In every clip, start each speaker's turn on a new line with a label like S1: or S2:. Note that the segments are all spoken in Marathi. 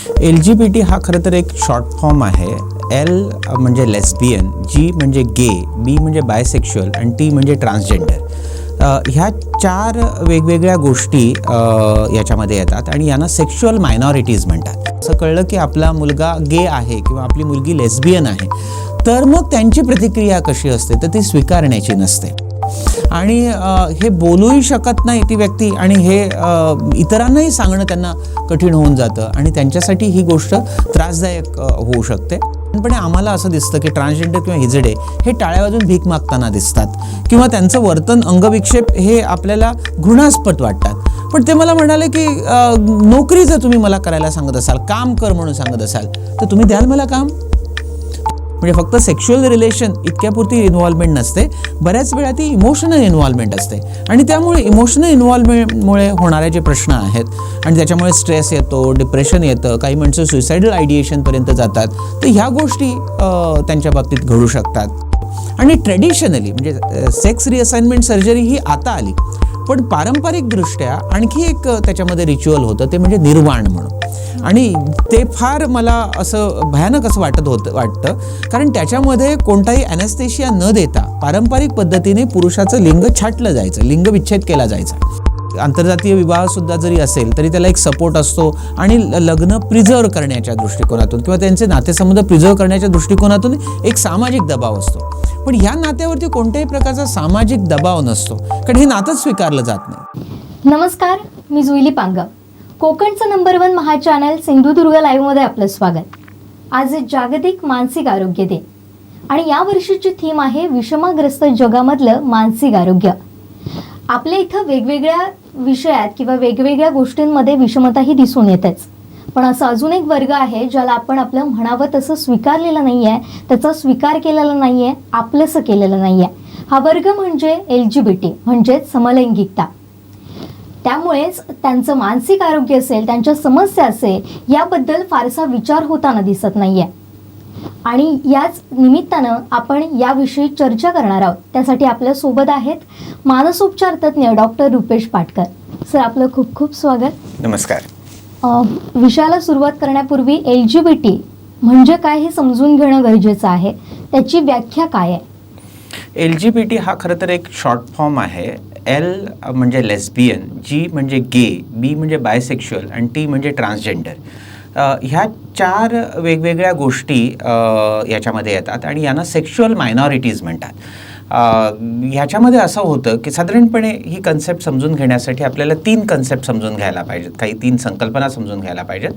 S1: LGBT हा खरं तर एक शॉर्ट फॉर्म आहे. L म्हणजे लेस्बियन, G म्हणजे गे, B म्हणजे बायसेक्शुअल आणि T म्हणजे ट्रान्सजेंडर. ह्या 4 वेगवेगळ्या गोष्टी याच्यामध्ये येतात आणि यांना सेक्शुअल मायनॉरिटीज म्हणतात. असं कळलं की आपला मुलगा गे आहे किंवा आपली मुलगी लेस्बियन आहे, तर मग त्यांची प्रतिक्रिया कशी असते, तर ती स्वीकारण्याची नसते आणि हे बोलूही शकत नाही ती व्यक्ती आणि हे इतरांनाही सांगणं त्यांना कठीण होऊन जातं आणि त्यांच्यासाठी ही गोष्ट त्रासदायक होऊ शकते. पण आम्हाला असं दिसतं की ट्रान्सजेंडर किंवा हिजडे हे टाळ्या वाजून भीक मागताना दिसतात किंवा त्यांचं वर्तन अंगविक्षेप हे आपल्याला घृणास्पद वाटतात. पण ते मला म्हणाले की नोकरी जर तुम्ही मला करायला सांगत असाल, काम कर म्हणून सांगत असाल, तर तुम्ही द्याल मला काम? म्हणजे फक्त सेक्शुअल रिलेशन इतक्यापुरती इन्व्हॉल्वमेंट नसते, बऱ्याच वेळा ती इमोशनल इन्व्हॉल्वमेंट असते आणि त्यामुळे इमोशनल इन्व्हॉल्वमेंटमुळे होणारे जे प्रश्न आहेत आणि त्याच्यामुळे स्ट्रेस येतो, डिप्रेशन येतं, काही माणसं सुसायडल आयडिएशनपर्यंत जातात, तर ह्या गोष्टी त्यांच्या बाबतीत घडू शकतात. आणि ट्रेडिशनली म्हणजे सेक्स रिअसाइनमेंट सर्जरी ही आता आली, पण पारंपरिकदृष्ट्या आणखी एक त्याच्यामध्ये रिच्युअल होतं, ते म्हणजे निर्वाण म्हणून. आणि ते फार मला असं भयानक असं वाटतं कारण त्याच्यामध्ये कोणताही ॲनेस्थेशिया न देता पारंपरिक पद्धतीने पुरुषाचं लिंग छाटलं जायचं, लिंगविच्छेद केला जायचा. आंतरजातीय विवाहसुद्धा जरी असेल तरी त्याला एक सपोर्ट असतो आणि लग्न प्रिझर्व करण्याच्या दृष्टिकोनातून किंवा त्यांचे नातेसंबंध प्रिझर्व करण्याच्या दृष्टिकोनातून एक सामाजिक दबाव असतो. पण ह्या नात्यावरती कोणत्याही प्रकारचा सामाजिक दबाव नसतो कारण हे नातंच स्वीकारलं जात नाही.
S2: नमस्कार, मी जुईली पांगा. कोकणचं नंबर 1 महा चॅनल सिंधुदुर्ग लाईव्हमध्ये आपलं स्वागत. आज जागतिक मानसिक आरोग्य दिन आणि या वर्षीची थीम आहे विषमाग्रस्त जगामधलं मानसिक आरोग्य. आपल्या इथं वेगवेगळ्या विषयात किंवा वेगवेगळ्या गोष्टींमध्ये विषमता ही दिसून येतेच, पण असं अजून एक वर्ग आहे ज्याला आपण आपलं म्हणावं तसं स्वीकारलेलं नाही आहे, त्याचा स्वीकार केलेला नाही आहे, आपलंसं केलेलं नाही आहे. हा वर्ग म्हणजे LGBT म्हणजेच समलैंगिकता. त्यामुळेच त्यांचं मानसिक आरोग्य असेल, त्यांच्या समस्या असेल, याबद्दल फारसा विचार होताना दिसत नाही आहे. आणि याच निमित्तानं आपण याविषयी चर्चा करणार आहोत. त्यासाठी आपल्यासोबत आहेत मानसोपचार तज्ज्ञ डॉक्टर रुपेश पाटकर. सर, आपलं खूप खूप स्वागत.
S1: नमस्कार.
S2: विषयाला सुरुवात करण्यापूर्वी LGBT म्हणजे काय हे समजून घेणं गरजेचं आहे. त्याची व्याख्या काय आहे?
S1: LGBT हा खरं तर एक शॉर्ट फॉर्म आहे. L म्हणजे लेस्बियन, G म्हणजे गे, B म्हणजे बायसेक्शुअल आणि T म्हणजे ट्रान्सजेंडर. ह्या 4 वेगवेगळ्या गोष्टी याच्यामध्ये येतात आणि यांना सेक्शुअल मायनॉरिटीज म्हणतात. ह्याच्यामध्ये असं होतं की साधारणपणे ही कन्सेप्ट समजून घेण्यासाठी आपल्याला 3 कन्सेप्ट समजून घ्यायला पाहिजेत, काही 3 संकल्पना समजून घ्यायला पाहिजेत.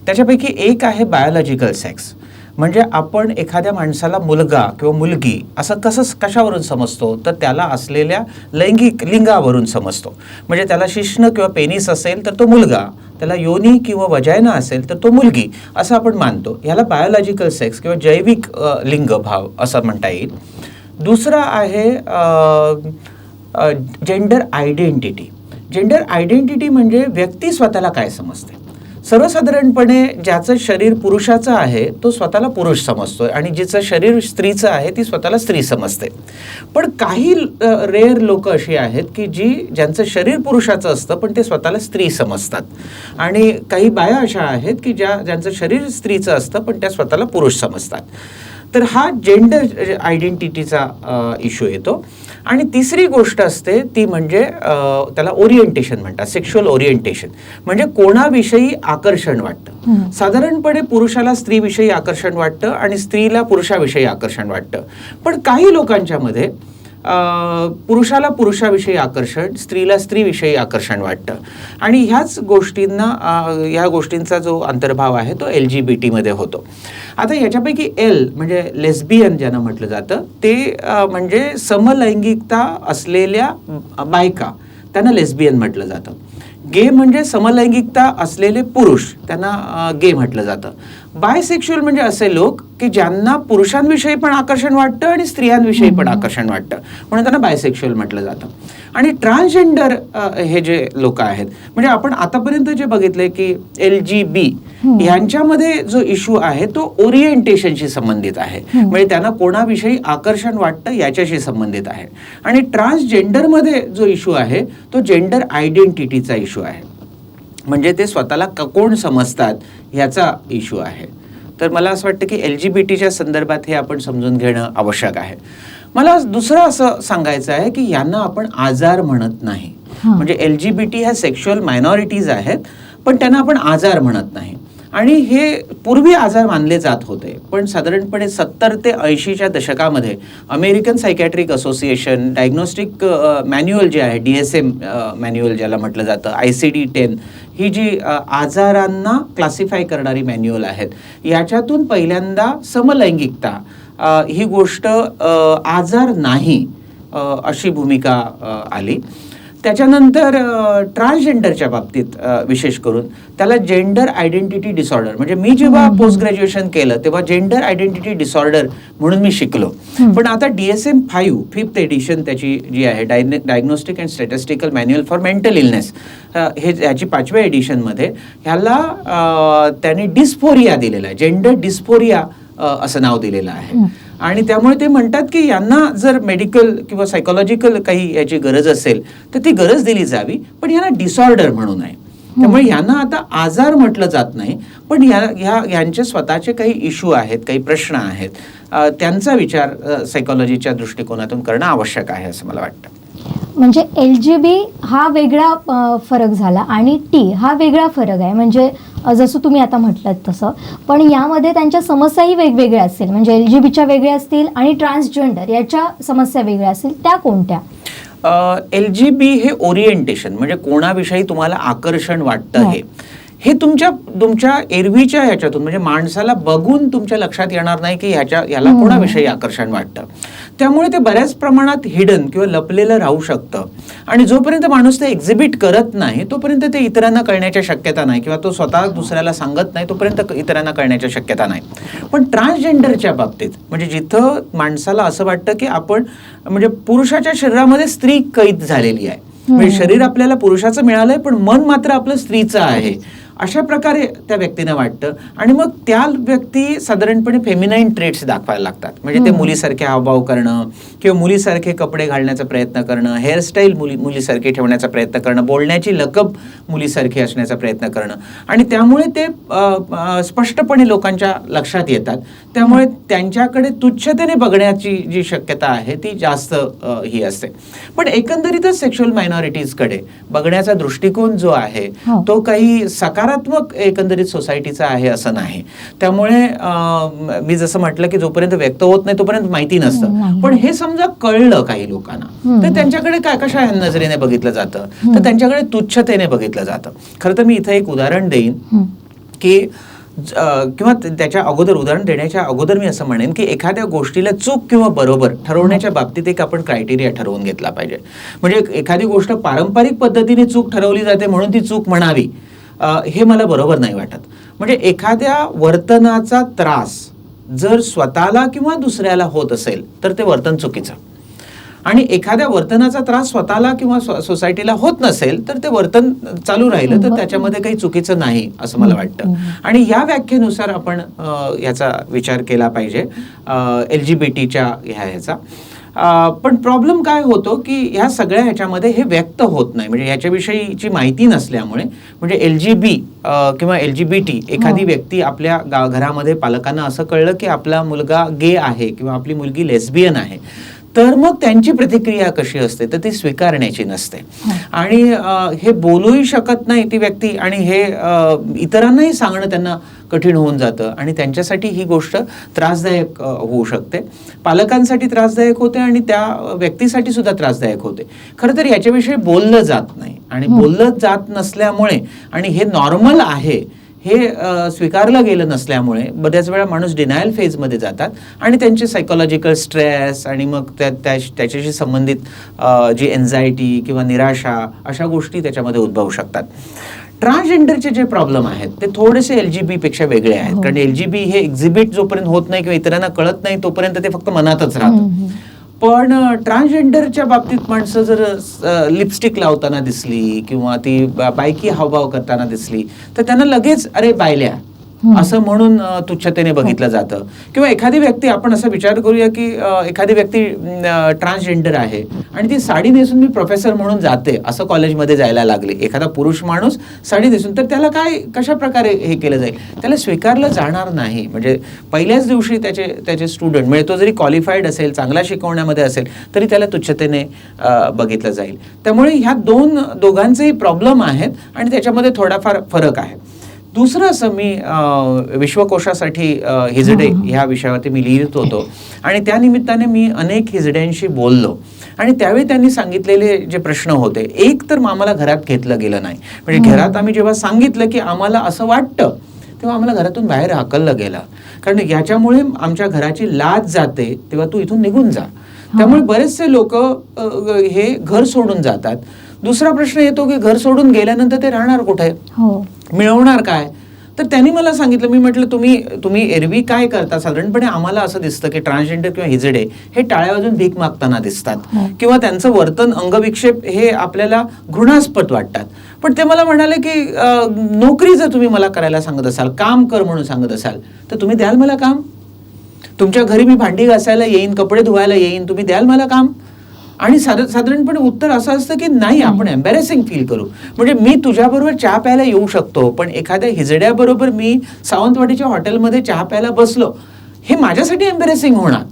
S1: त्याच्यापैकी एक आहे बायोलॉजिकल सेक्स. म्हणजे आपण एखाद्या माणसाला मुलगा किंवा मुलगी असं कशावरून समजतो, तर त्याला असलेल्या लैंगिक लिंगावरून समजतो. म्हणजे त्याला शिश्न किंवा पेनिस असेल तर तो मुलगा, त्याला योनी किंवा वजायना असेल तर तो मुलगी, असं आपण मानतो. ह्याला बायोलॉजिकल सेक्स किंवा जैविक लिंगभाव असं म्हणता येईल. दुसरं आहे जेंडर आयडेंटिटी. जेंडर आयडेंटिटी म्हणजे व्यक्ती स्वतःला काय समजते. सर्वसाधारणपणे ज्याचं शरीर पुरुषाचं आहे तो स्वतःला पुरुष समजतोय आणि जिचं शरीर स्त्रीचं आहे ती स्वतःला स्त्री समजते. पण काही रेअर लोक अशी आहेत की ज्यांचं शरीर पुरुषाचं असतं पण ते स्वतःला स्त्री समजतात आणि काही बाया अशा आहेत की ज्यांचं शरीर स्त्रीचं असतं पण त्या स्वतःला पुरुष समजतात. तर हा जेंडर आयडेंटिटीचा इश्यू येतो. आणि तिसरी गोष्ट असते ती म्हणजे त्याला ओरिएंटेशन म्हणतात, सेक्शुअल ओरिएंटेशन. म्हणजे कोणाविषयी आकर्षण वाटतं. साधारणपणे पुरुषाला स्त्रीविषयी आकर्षण वाटतं आणि स्त्रीला पुरुषाविषयी आकर्षण वाटतं. पण काही लोकांच्या मध्ये पुरुषाला पुरुषाविषयी आकर्षण, स्त्रीला स्त्रीविषयी आकर्षण वाटतं आणि ह्याच गोष्टींचा जो अंतर्भाव आहे तो LGBT मध्ये होतो. आता याच्यापैकी L म्हणजे लेस्बियन ज्यांना म्हटलं जातं ते म्हणजे समलैंगिकता असलेल्या बायका, त्यांना लेस्बियन म्हटलं जातं. गे म्हणजे समलैंगिकता असलेले पुरुष, त्यांना गे म्हटलं जातं. बायसेक्शुअल म्हणजे असे लोक की ज्यांना पुरुषांविषयी पण आकर्षण वाटतं आणि स्त्रियांविषयी पण आकर्षण वाटतं, म्हणून त्यांना बायसेक्शुअल म्हटलं जातं. आणि ट्रान्सजेंडर हे जे लोक आहेत, म्हणजे आपण आतापर्यंत जे बघितले की LGB यांच्यामध्ये जो इश्यू आहे तो ओरिएंटेशनशी संबंधित आहे. म्हणजे त्यांना कोणाविषयी आकर्षण वाटतं याच्याशी संबंधित आहे. आणि ट्रान्सजेंडरमध्ये जो इश्यू आहे तो जेंडर आयडेंटिटीचा इश्यू आहे. म्हणजे ते स्वतःला कोण समजतात ह्याचा इश्यू आहे. तर मला असं वाटतं की LGBT संदर्भात हे आपण समजून घेणं आवश्यक आहे. मला दुसरं असं सांगायचं आहे की यांना आपण आजार म्हणत नाही. म्हणजे LGBT ह्या सेक्शुअल मायनॉरिटीज आहेत, पण त्यांना आपण आजार म्हणत नाही. आणि हे पूर्वी आजार मानले जात होते, पण साधारणपणे 70 ते 80च्या दशकामध्ये American psychiatric association diagnostic manual जे आहे, DSM मॅन्युअल ज्याला म्हटलं जातं, ICD-10, ही जी आजारांना क्लासिफाय करणारी मॅन्युअल आहेत, याच्यातून पहिल्यांदा समलैंगिकता ही गोष्ट आजार नाही अशी भूमिका आली. त्याच्यानंतर ट्रान्सजेंडरच्या बाबतीत विशेष करून त्याला जेंडर आयडेंटिटी डिसऑर्डर, म्हणजे मी जेव्हा पोस्ट ग्रॅज्युएशन केलं तेव्हा जेंडर आयडेंटिटी डिसऑर्डर म्हणून मी शिकलो. पण आता DSM-5 5th एडिशन त्याची जी आहे, diagnostic and statistical manual for mental illness, हे याची 5व्या एडिशनमध्ये ह्याला त्यांनी डिस्फोरिया दिलेला आहे, जेंडर डिस्फोरिया असं नाव दिलेलं आहे. आणि त्यामुळे ते म्हणतात की यांना जर मेडिकल किंवा सायकोलॉजिकल काही याची गरज असेल तर ती गरज दिली जावी, पण यांना डिसऑर्डर म्हणू नये. त्यामुळे यांना आता आजार म्हटलं जात नाही, पण यांचे स्वतःचे काही इश्यू आहेत, काही प्रश्न आहेत, त्यांचा विचार सायकोलॉजीच्या दृष्टिकोनातून करणं आवश्यक आहे असं मला वाटतं.
S2: म्हणजे LGB हा वेगळा फरक झाला आणि T हा वेगळा फरक आहे. म्हणजे जसं तुम्ही आता म्हटलं तसं, पण यामध्ये त्यांच्या समस्याही वेगवेगळ्या असतील. म्हणजे LGBच्या वेगळ्या असतील आणि ट्रान्सजेंडर याच्या समस्या वेगळ्या असतील, त्या कोणत्या?
S1: LGB हे ओरिएंटेशन, म्हणजे कोणाविषयी तुम्हाला आकर्षण वाटतं हे तुमच्या एरवीच्या ह्याच्यातून, म्हणजे माणसाला बघून तुमच्या लक्षात येणार नाही की याला कोणाविषयी आकर्षण वाटतं. त्यामुळे ते बऱ्याच प्रमाणात हिडन किंवा लपलेलं राहू शकतं. आणि जोपर्यंत माणूस ते एक्झिबिट करत नाही तोपर्यंत ते इतरांना कळण्याच्या शक्यता नाही, किंवा तो स्वतः दुसऱ्याला सांगत नाही तोपर्यंत इतरांना कळण्याच्या शक्यता नाही. पण ट्रान्सजेंडरच्या बाबतीत, म्हणजे जिथं माणसाला असं वाटतं की आपण, म्हणजे पुरुषाच्या शरीरामध्ये स्त्री कैद झालेली आहे, म्हणजे शरीर आपल्याला पुरुषाचं मिळालंय पण मन मात्र आपलं स्त्रीचं आहे, अशा प्रकारे त्या व्यक्तीनं वाटतं. आणि मग त्या व्यक्ती साधारणपणे फेमिनाईन ट्रेट्स दाखवायला लागतात. म्हणजे ते मुलीसारखे हावभाव करणं किंवा मुलीसारखे कपडे घालण्याचा प्रयत्न करणं, हेअरस्टाईल मुलीसारखे ठेवण्याचा प्रयत्न करणं, बोलण्याची लकब मुलीसारखी असण्याचा प्रयत्न करणं. आणि त्यामुळे ते स्पष्टपणे लोकांच्या लक्षात येतात. त्यामुळे त्यांच्याकडे तुच्छतेने बघण्याची जी शक्यता आहे ती जास्त ही असते. पण एकंदरीतच सेक्शुअल मायनॉरिटीजकडे बघण्याचा दृष्टिकोन जो आहे तो काही सकारात्मक एकंदरीत सोसायटीचा आहे असं नाही. त्यामुळे मी जसं म्हटलं की जोपर्यंत व्यक्त होत नाही तोपर्यंत माहिती नसतं. पण हे समजा कळलं काही लोकांना तर त्यांच्याकडे कशा नजरेने बघितलं जातं, तर त्यांच्याकडे तुच्छतेने बघितलं जातं. खरं तर मी इथं एक उदाहरण देईन की किंवा त्याच्या अगोदर, उदाहरण देण्याच्या अगोदर मी असं म्हणेन की एखाद्या गोष्टीला चूक किंवा बरोबर ठरवण्याच्या बाबतीत एक आपण क्रायटेरिया ठरवून घेतला पाहिजे. म्हणजे एखादी गोष्ट पारंपरिक पद्धतीने चूक ठरवली जाते म्हणून ती चूक म्हणावी, हे मला बरोबर नाही वाटत. म्हणजे एखाद्या वर्तनाचा त्रास जर स्वतःला किंवा दुसऱ्याला होत असेल तर ते वर्तन चुकीचं, आणि एखाद्या वर्तनाचा त्रास स्वतःला किंवा सोसायटीला होत नसेल तर ते वर्तन चालू राहिलं तर त्याच्यामध्ये काही चुकीचं नाही असं मला वाटतं. आणि या व्याख्येनुसार आपण याचा विचार केला पाहिजे LGBTच्या ह्याचा. पण प्रॉब्लेम काय होतो की ह्या सगळ्या ह्याच्यामध्ये हे व्यक्त होत नाही, म्हणजे ह्याच्याविषयीची माहिती नसल्यामुळे. म्हणजे LGB किंवा LGBT एखादी व्यक्ती आपल्या घरामध्ये पालकांना असं कळलं की आपला मुलगा गे आहे किंवा आपली मुलगी लेस्बियन आहे, तर मग त्यांची प्रतिक्रिया कशी असते, तर ती स्वीकारण्याची नसते. आणि हे बोलूही शकत नाही ती व्यक्ती, आणि हे इतरांनाही सांगणं त्यांना कठीण होऊन जातं, आणि त्यांच्यासाठी ही गोष्ट त्रासदायक होऊ शकते. पालकांसाठी त्रासदायक होते आणि त्या व्यक्तीसाठी सुद्धा त्रासदायक होते. खरं तर याच्याविषयी बोललं जात नाही, आणि बोललं जात नसल्यामुळे आणि हे नॉर्मल आहे हे स्वीकारलं गेलं नसल्यामुळे बऱ्याच वेळा माणूस डिनायल फेजमध्ये जातात आणि त्यांचे सायकोलॉजिकल स्ट्रेस आणि मग त्याच्याशी संबंधित जी एन्झायटी किंवा निराशा अशा गोष्टी त्याच्यामध्ये उद्भवू शकतात. ट्रान्सजेंडरचे जे प्रॉब्लेम आहेत ते थोडेसे LGB पेक्षा वेगळे आहेत. कारण LGB हे एक्झिबिट जोपर्यंत होत नाही किंवा इतरांना कळत नाही तोपर्यंत ते फक्त मनातच राहतं. पण ट्रान्सजेंडरच्या बाबतीत माणसं जर लिपस्टिक लावताना दिसली किंवा ती बायकी हावभाव करताना दिसली तर त्यांना लगेच अरे बायल्या असं म्हणून तुच्छतेने बघितलं जातं. किंवा एखादी व्यक्ती, आपण असा विचार करूया की एखादी व्यक्ती ट्रान्सजेंडर आहे आणि ती साडी नेसून मी प्रोफेसर म्हणून जाते असं कॉलेजमध्ये जायला लागले, एखादा पुरुष माणूस साडी नेसून, तर त्याला काय कशा प्रकारे हे केलं जाईल? त्याला स्वीकारलं जाणार नाही. म्हणजे पहिल्याच दिवशी त्याचे स्टुडंट, म्हणजे तो जरी क्वालिफाईड असेल, चांगला शिकवण्यामध्ये असेल, तरी त्याला तुच्छतेने बघितलं जाईल. त्यामुळे ह्या दोघांचेही प्रॉब्लेम आहेत आणि त्याच्यामध्ये थोडाफार फरक आहे. दुसरं असं, मी विश्वकोशासाठी हिजडे ह्या विषयावरती मी लिहित होतो आणि त्या निमित्ताने मी अनेक हिजड्यांशी बोललो आणि त्यावेळी त्यांनी सांगितलेले जे प्रश्न होते, एक तर आम्हाला घरात घेतलं गेलं नाही. म्हणजे घरात आम्ही जेव्हा सांगितलं की आम्हाला असं वाटतं, तेव्हा आम्हाला घरातून बाहेर हाकललं गेलं, कारण याच्यामुळे आमच्या घराची लाज जाते, तेव्हा तू इथून निघून जा. त्यामुळे बरेचसे लोक हे घर सोडून जातात. दुसरा प्रश्न येतो की घर सोडून गेल्यानंतर ते राहणार कुठे, मिळवणार काय? तर त्यांनी मला सांगितलं, मी म्हटलं तुम्ही एरवी काय करता? साधारणपणे आम्हाला असं दिसतं की ट्रान्सजेंडर किंवा हिजडे हे टाळ्या वाजून भीक मागताना दिसतात किंवा त्यांचं वर्तन, अंगविक्षेप हे आपल्याला घृणास्पद वाटतात. पण ते मला म्हणाले की नोकरी जर तुम्ही मला करायला सांगत असाल, काम कर म्हणून सांगत असाल, तर तुम्ही द्याल मला काम? तुमच्या घरी मी भांडी घासायला येईन, कपडे धुवायला येईन, तुम्ही द्याल मला काम? आणि साधारणपणे उत्तर असं असतं की नाही, आपण एम्बॅरेसिंग फील करू. म्हणजे मी तुझ्याबरोबर चहा प्यायला येऊ शकतो, पण एखाद्या हिजड्याबरोबर मी सावंतवाडीच्या हॉटेलमध्ये चहा प्यायला बसलो, हे माझ्यासाठी एम्बॅरेसिंग होणार.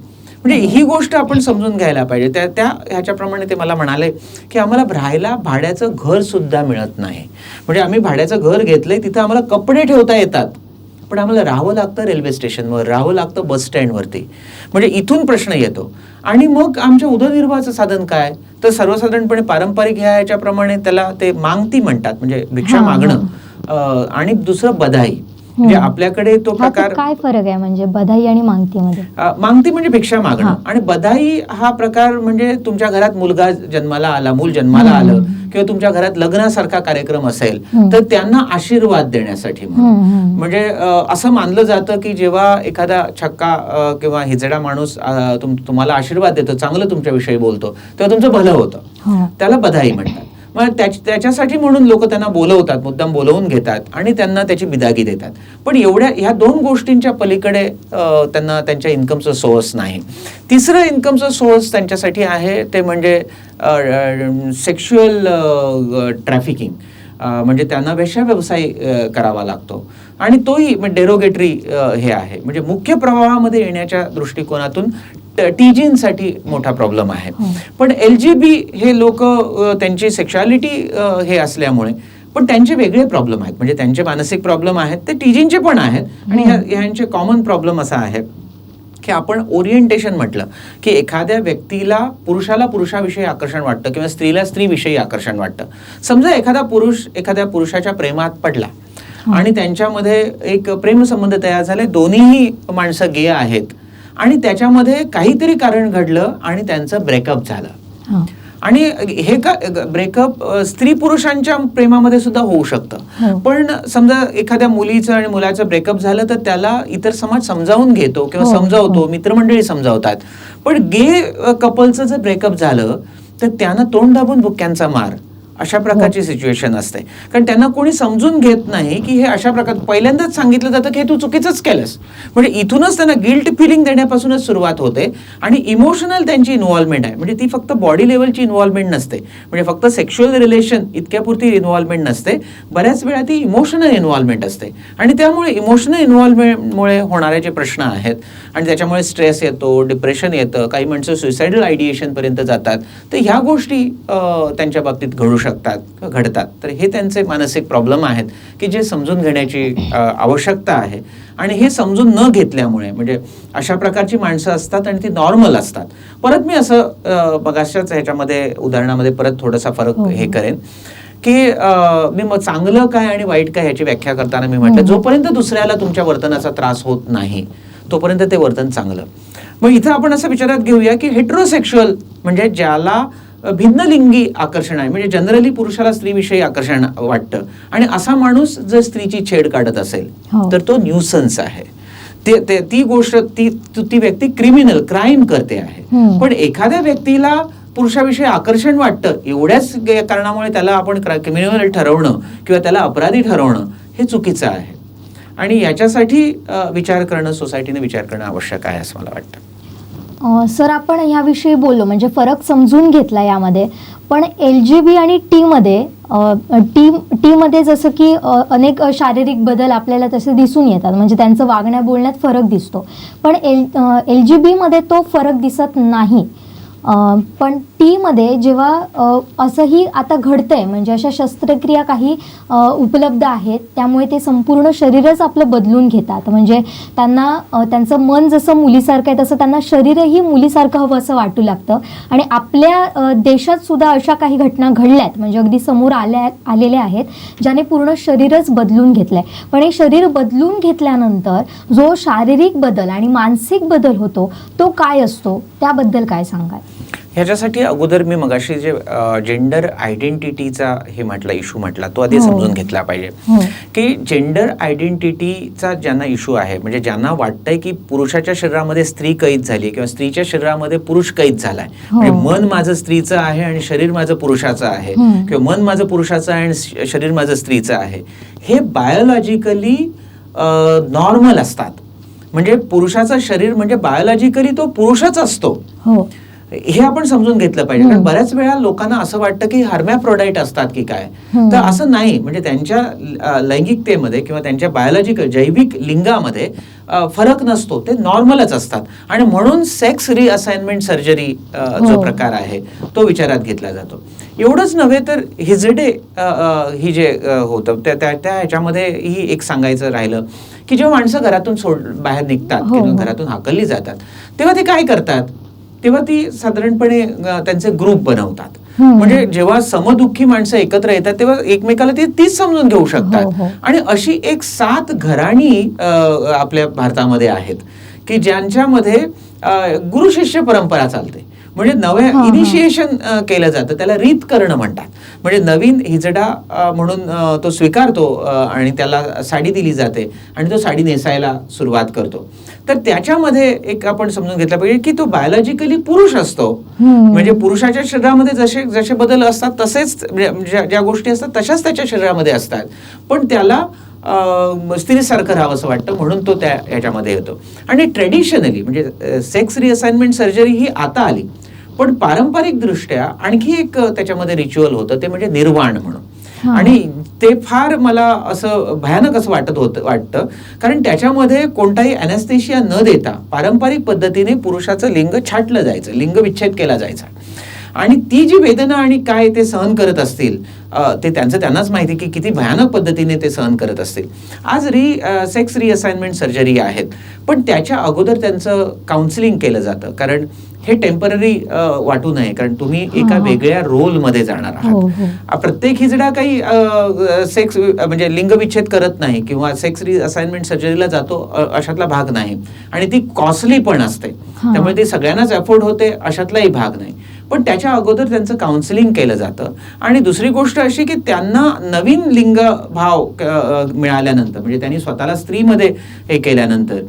S1: म्हणजे ही गोष्ट आपण समजून घ्यायला पाहिजे. ह्याच्याप्रमाणे ते मला म्हणाले की आम्हाला राहायला भाड्याचं घर सुद्धा मिळत नाही. म्हणजे आम्ही भाड्याचं घर घेतलंय, तिथं आम्हाला कपडे ठेवता येतात, पण आम्हाला राहावं लागतं रेल्वे स्टेशनवर, राहावं लागतं बस स्टँडवरती. म्हणजे इथून प्रश्न येतो. आणि मग आमच्या उदरनिर्वाहाचं साधन काय? तर सर्वसाधारणपणे पारंपरिक ह्याच्याप्रमाणे त्याला ते मागती म्हणतात, म्हणजे भिक्षा मागणं, आणि दुसरं बधाई. म्हणजे आपल्याकडे तो प्रकार,
S2: काय फरक आहे म्हणजे बधाई आणि मागतीमध्ये?
S1: मागती म्हणजे भिक्षा मागणं, आणि बधाई हा प्रकार म्हणजे तुमच्या घरात मुलगा जन्माला आला, मूल जन्माला आलं, किंवा तुमच्या घरात लग्नासारखा कार्यक्रम असेल तर त्यांना आशीर्वाद देण्यासाठी. म्हणजे असं मानलं जातं की जेव्हा एखादा छक्का किंवा हिजडा माणूस तुम्हाला आशीर्वाद देतो, चांगलं तुमच्याविषयी बोलतो, तेव्हा तुमचं भलं होतं, त्याला बधाई म्हणतात. मग त्याच्यासाठी म्हणून लोक त्यांना बोलवतात, मुद्दाम बोलवून घेतात आणि त्यांना त्याची बिदागी देतात. पण ह्या दोन गोष्टींच्या पलीकडे त्यांना त्यांच्या इन्कमचा सोर्स नाही. तिसरं इन्कमचा सोर्स त्यांच्यासाठी आहे ते म्हणजे सेक्शुअल ट्रॅफिकिंग. म्हणजे त्यांना वेश्या व्यवसाय करावा लागतो आणि तोही डेरोगेटरी हे आहे. म्हणजे मुख्य प्रवाहामध्ये येण्याच्या दृष्टिकोनातून टीजींसाठी मोठा प्रॉब्लेम आहे. पण LGB हे लोक, त्यांची सेक्शुअलिटी हे असल्यामुळे पण त्यांचे वेगळे प्रॉब्लेम आहेत. म्हणजे त्यांचे मानसिक प्रॉब्लेम आहेत, ते टीजींचे पण आहेत. आणि ह्यांचे कॉमन प्रॉब्लेम असा आहे की आपण ओरिएंटेशन म्हटलं की एखाद्या व्यक्तीला, पुरुषाला पुरुषाविषयी आकर्षण वाटतं किंवा स्त्रीला स्त्रीविषयी आकर्षण वाटतं. समजा एखादा पुरुष एखाद्या पुरुषाच्या प्रेमात पडला आणि त्यांच्यामध्ये एक प्रेमसंबंध तयार झाले, दोन्हीही माणसं गे आहेत आणि त्याच्यामध्ये काहीतरी कारण घडलं आणि त्यांचं ब्रेकअप झालं. आणि हे ब्रेकअप स्त्री पुरुषांच्या प्रेमामध्ये सुद्धा होऊ शकतं. पण समजा एखाद्या मुलीचं आणि मुलाचं ब्रेकअप झालं तर त्याला इतर समाज समजावून घेतो किंवा समजावतो, मित्रमंडळी समजावतात. पण गे कपलचं जर ब्रेकअप झालं तर त्यांना तोंड दाबून बुक्क्यांचा मार, अशा प्रकारची सिच्युएशन असते. कारण त्यांना कोणी समजून घेत नाही की हे अशा प्रकार, पहिल्यांदाच सांगितलं जातं की हे तू चुकीचंच केलंस. म्हणजे इथूनच त्यांना गिल्ट फिलिंग देण्यापासूनच सुरुवात होते. आणि इमोशनल त्यांची इन्व्हॉल्वमेंट आहे. म्हणजे ती फक्त बॉडी लेवलची इन्व्हॉल्वमेंट नसते, म्हणजे फक्त सेक्शुअल रिलेशन इतक्यापुरती इन्व्हॉल्वमेंट नसते, बऱ्याच वेळा ती इमोशनल इन्व्हॉल्वमेंट असते. आणि त्यामुळे इमोशनल इन्व्हॉल्वमेंटमुळे होणारे जे प्रश्न आहेत आणि त्याच्यामुळे स्ट्रेस येतो, डिप्रेशन येतं, काही माणसं सुसायडल आयडिएशनपर्यंत जातात. तर ह्या गोष्टी त्यांच्या बाबतीत घडतात. तर हे त्यांचे मानसिक प्रॉब्लेम आहेत की जे समजून घेण्याची आवश्यकता आहे. आणि हे समजून न घेतल्यामुळे म्हणजे अशा प्रकारची माणसं असतात आणि ती नॉर्मल असतात. परत मी असं मगाशाच ह्याच्यामध्ये उदाहरणामध्ये परत थोडासा फरक हे करेन की मी मग चांगलं काय आणि वाईट काय ह्याची व्याख्या करताना मी म्हटलं, जोपर्यंत दुसऱ्याला तुमच्या वर्तनाचा त्रास होत नाही तोपर्यंत ते वर्तन चांगलं. मग इथं आपण असं विचारात घेऊया की हेटेरोसेक्शुअल म्हणजे ज्याला भिन्नलिंगी आकर्षण आहे, म्हणजे जनरली पुरुषाला स्त्रीविषयी आकर्षण वाटतं आणि असा माणूस जर स्त्रीची छेड काढत असेल तर तो न्यूसन्स आहे. ती गोष्ट ती व्यक्ती क्राईम करते आहे. पण एखाद्या व्यक्तीला पुरुषाविषयी आकर्षण वाटतं एवढ्याच कारणामुळे त्याला आपण क्रिमिनल ठरवणं किंवा त्याला अपराधी ठरवणं हे चुकीचं आहे. आणि याच्यासाठी विचार करणं, सोसायटीने विचार करणं आवश्यक आहे असं मला वाटतं.
S2: सर, आपण ह्याविषयी बोललो, म्हणजे फरक समजून घेतला यामध्ये, पण LGB आणि टीमध्ये टीमध्ये जसं की अनेक शारीरिक बदल आपल्याला तसे दिसून येतात, म्हणजे त्यांचं वागण्या बोलण्यात फरक दिसतो, पण LGBमध्ये तो फरक दिसत नाही. पण टीमध्ये जेव्हा असंही आता घडतंय, म्हणजे अशा शस्त्रक्रिया काही उपलब्ध आहेत, त्यामुळे ते संपूर्ण शरीरच आपलं बदलून घेतात. म्हणजे त्यांना त्यांचं मन जसं मुलीसारखं आहे तसं त्यांना शरीरही मुलीसारखं हवं असं वाटू लागतं. आणि आपल्या देशात सुद्धा अशा काही घटना घडल्यात, म्हणजे अगदी समोर आलेल्या आहेत, ज्याने पूर्ण शरीरच बदलून घेतलंय. पण हे शरीर बदलून घेतल्यानंतर जो शारीरिक बदल आणि मानसिक बदल होतो तो काय असतो, त्याबद्दल काय सांगाल?
S1: ह्याच्यासाठी अगोदर मी मगाशी जे जेंडर आयडेंटिटीचा हे म्हटला, इशू म्हटला, तो आधी समजून घेतला पाहिजे. की जेंडर आयडेंटिटीचा ज्यांना इशू आहे, म्हणजे ज्यांना वाटतंय की पुरुषाच्या शरीरामध्ये स्त्री कैद झाली किंवा स्त्रीच्या शरीरामध्ये पुरुष कैद झालाय, म्हणजे मन माझं स्त्रीचं आहे आणि शरीर माझं पुरुषाचं आहे, किंवा मन माझं पुरुषाचं आहे आणि शरीर माझं स्त्रीचं आहे, हे बायोलॉजिकली नॉर्मल असतात. म्हणजे पुरुषाचं शरीर म्हणजे बायोलॉजिकली तो पुरुषच असतो, हे आपण समजून घेतलं पाहिजे. कारण बऱ्याच वेळा लोकांना असं वाटतं की हर्मॅफ्रोडाईट असतात की काय, तर असं नाही. म्हणजे त्यांच्या लैंगिकतेमध्ये किंवा त्यांच्या बायोलॉजिकल जैविक लिंगामध्ये फरक नसतो, ते नॉर्मलच असतात. आणि म्हणून सेक्स रिअसाइनमेंट सर्जरी जो प्रकार आहे तो विचारात घेतला जातो. एवढंच नव्हे तर हिजडे ही जे होतं त्या ह्याच्यामध्ये ही एक सांगायचं राहिलं की जेव्हा माणसं घरातून बाहेर निघतात किंवा घरातून हाकलली जातात, तेव्हा ते काय करतात, तेव्हा ती साधारणपणे त्यांचे ग्रुप बनवतात. म्हणजे जेव्हा समदुःखी माणसं एकत्र येतात तेव्हा एकमेकाला तीच समजून घेऊ शकतात. आणि अशी एक 7 घराणी आपल्या भारतामध्ये आहेत की ज्यांच्यामध्ये गुरु शिष्य परंपरा चालते. म्हणजे नव्या इनिशिएशन केलं जातं, त्याला रीत करणं म्हणतात. म्हणजे नवीन हिजडा म्हणून तो स्वीकारतो आणि त्याला साडी दिली जाते आणि तो साडी नेसायला सुरुवात करतो. तर त्याच्यामध्ये एक आपण समजून घेतलं पाहिजे की तो बायोलॉजिकली पुरुष असतो. म्हणजे पुरुषाच्या शरीरामध्ये जसे जसे बदल असतात तसेच ज्या गोष्टी असतात तशाच त्याच्या शरीरामध्ये असतात, पण त्याला स्त्रीसारखं राहावं असं वाटतं, म्हणून तो त्या ह्याच्यामध्ये येतो. आणि ट्रेडिशनली म्हणजे सेक्स रिअसाइनमेंट सर्जरी ही आता आली, पण पारंपरिक दृष्ट्या आणखी एक त्याच्यामध्ये रिच्युअल होतं, ते म्हणजे निर्वाण म्हणून. आणि ते फार मला असं भयानक असं वाटतं, कारण त्याच्यामध्ये कोणताही अॅनेस्थेशिया न देता पारंपरिक पद्धतीने पुरुषाचं लिंग छाटलं जायचं, लिंग विच्छेद केला जायचा. आणि ती जी वेदना आणि काय ते सहन करत असतील ते त्यांनाच माहिती की किती भयानक पद्धतीने ते सहन करत असतील. आज सेक्स रिअसाइनमेंट सर्जरी आहेत, पण त्याच्या अगोदर त्यांचं काउन्सिलिंग केलं जातं, कारण हे टेम्पररी वाटू नये, कारण तुम्ही एका वेगळ्या रोलमध्ये जाणार आहात. प्रत्येक हिजडा काही सेक्स म्हणजे लिंग विच्छेद करत नाही किंवा सेक्स रिअसाइनमेंट सर्जरीला जातो अशातला भाग नाही, आणि ती कॉस्टली पण असते, त्यामुळे ती सगळ्यांनाच अफोर्ड होते अशातलाही भाग नाही. पण त्याच्या अगोदर त्यांचं काउन्सिलिंग केलं जातं. आणि दुसरी गोष्ट अशी की त्यांना नवीन लिंग भाव मिळाल्यानंतर, म्हणजे त्यांनी स्वतःला स्त्रीमध्ये हे केल्यानंतर,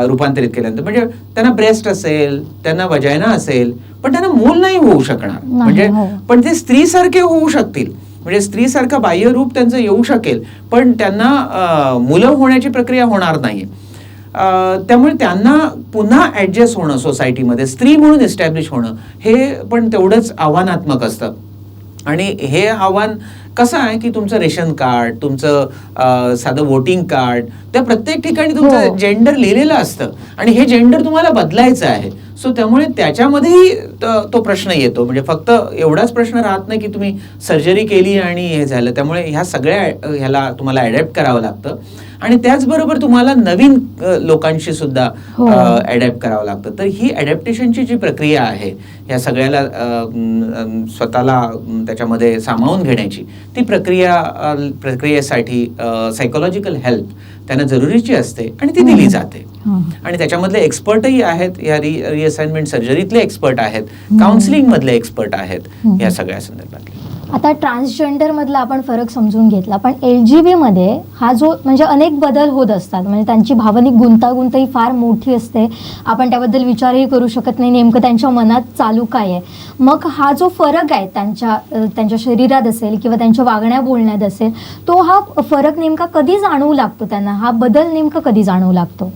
S1: रूपांतरित केल्यानंतर, म्हणजे त्यांना ब्रेस्ट असेल, त्यांना वजायना असेल, पण त्यांना मूल नाही होऊ शकणार, म्हणजे पण ते स्त्रीसारखे होऊ शकतील, म्हणजे स्त्रीसारखं बाह्य रूप त्यांचं येऊ शकेल, पण त्यांना मुलं होण्याची प्रक्रिया होणार नाही. त्यामुळे त्यांना पुन्हा ॲडजस्ट होणं सोसायटीमध्ये, स्त्री म्हणून एस्टॅब्लिश होणं, हे पण तेवढंच आव्हानात्मक असतं. आणि हे आव्हान कसं आहे की तुमचं रेशन कार्ड, तुमचं साधं वोटिंग कार्ड, त्या प्रत्येक ठिकाणी तुमचं जेंडर लिहिलेलं असतं आणि हे जेंडर तुम्हाला बदलायचं आहे. सो त्यामुळे त्याच्यामध्येही तो प्रश्न येतो. म्हणजे फक्त एवढाच प्रश्न राहत नाही की तुम्ही सर्जरी केली आणि हे झालं, त्यामुळे ह्या सगळ्या ह्याला तुम्हाला अडॅप्ट करावं लागतं. आणि त्याचबरोबर तुम्हाला नवीन लोकांशी सुद्धा अडॅप्ट करावं लागतं. तर ही अडॅप्टेशनची जी प्रक्रिया आहे, ह्या सगळ्याला स्वतःला त्याच्यामध्ये सामावून घेण्याची, ती प्रक्रियेसाठी सायकोलॉजिकल हेल्प त्यांना जरुरीची असते आणि ती दिली जाते. आणि त्याच्यामधले एक्सपर्टही आहेत, या रिअसाइनमेंट सर्जरीतले एक्सपर्ट आहेत, काउन्सिलिंग मधले एक्सपर्ट आहेत, या सगळ्या संदर्भातले.
S2: आता ट्रान्सजेंडरमधला आपण फरक समजून घेतला, पण LGBमध्ये हा जो म्हणजे अनेक बदल होत असतात, म्हणजे त्यांची भावनिक गुंतागुंतही फार मोठी असते. आपण त्याबद्दल विचारही करू शकत नाही नेमकं त्यांच्या मनात चालू काय आहे. मग हा जो फरक आहे त्यांच्या शरीरात असेल किंवा त्यांच्या वागण्या बोलण्यात असेल, तो हा फरक नेमका कधी जाणवू लागतो त्यांना, हा बदल नेमका कधी जाणवू लागतो?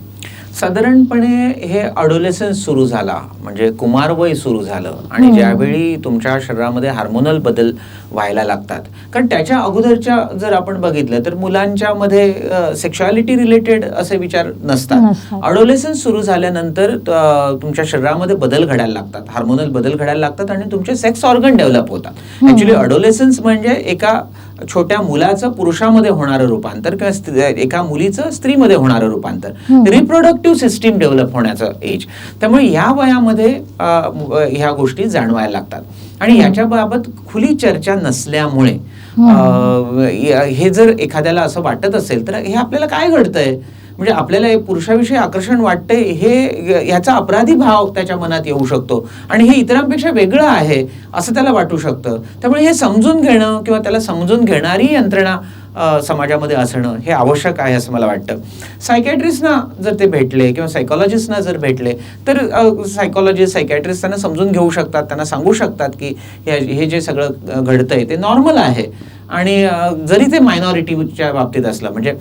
S1: साधारणपणे हे अडोलेसन्स सुरू झाला म्हणजे कुमारवय सुरू झालं आणि ज्यावेळी तुमच्या शरीरामध्ये हार्मोनल बदल व्हायला लागतात. कारण त्याच्या अगोदरच्या जर आपण बघितलं तर मुलांच्या मध्ये सेक्शुअलिटी रिलेटेड असे विचार नसतात. अडोलेसन्स सुरू झाल्यानंतर तुमच्या शरीरामध्ये बदल घडायला लागतात, हार्मोनल बदल घडायला लागतात आणि तुमचे सेक्स ऑर्गन डेव्हलप होतात. ऍक्च्युली अडोलेसन्स म्हणजे एका छोट्या मुलाचं पुरुषामध्ये होणारं रूपांतर किंवा एका मुलीचं स्त्रीमध्ये होणारं रूपांतर, रिप्रोडक्टिव्ह सिस्टीम डेव्हलप होण्याचं एज. त्यामुळे या वयामध्ये ह्या गोष्टी जाणवायला लागतात आणि याच्याबाबत खुली चर्चा नसल्यामुळे हे जर एखाद्याला असं वाटत असेल तर हे आपल्याला काय घडतंय, म्हणजे आपल्याला पुरुषाविषयी आकर्षण वाटतंय हे याचा अपराधी भाव त्याच्या मनात येऊ शकतो आणि हे इतरांपेक्षा वेगळं आहे असं त्याला वाटू शकतं. त्यामुळे हे समजून घेणं किंवा त्याला समजून घेणारी यंत्रणा समाजामध्ये असणं हे आवश्यक आहे असं मला वाटतं. सायकॅट्रिस्टना जर ते भेटले किंवा सायकॉलॉजिस्टना जर भेटले तर सायकॉलॉजिस्ट सायकॅट्रिस्ट त्यांना समजून घेऊ शकतात, त्यांना सांगू शकतात की हे जे सगळं घडतंय ते नॉर्मल आहे. आणि जरी ते मायनॉरिटीच्या बाबतीत असलं म्हणजे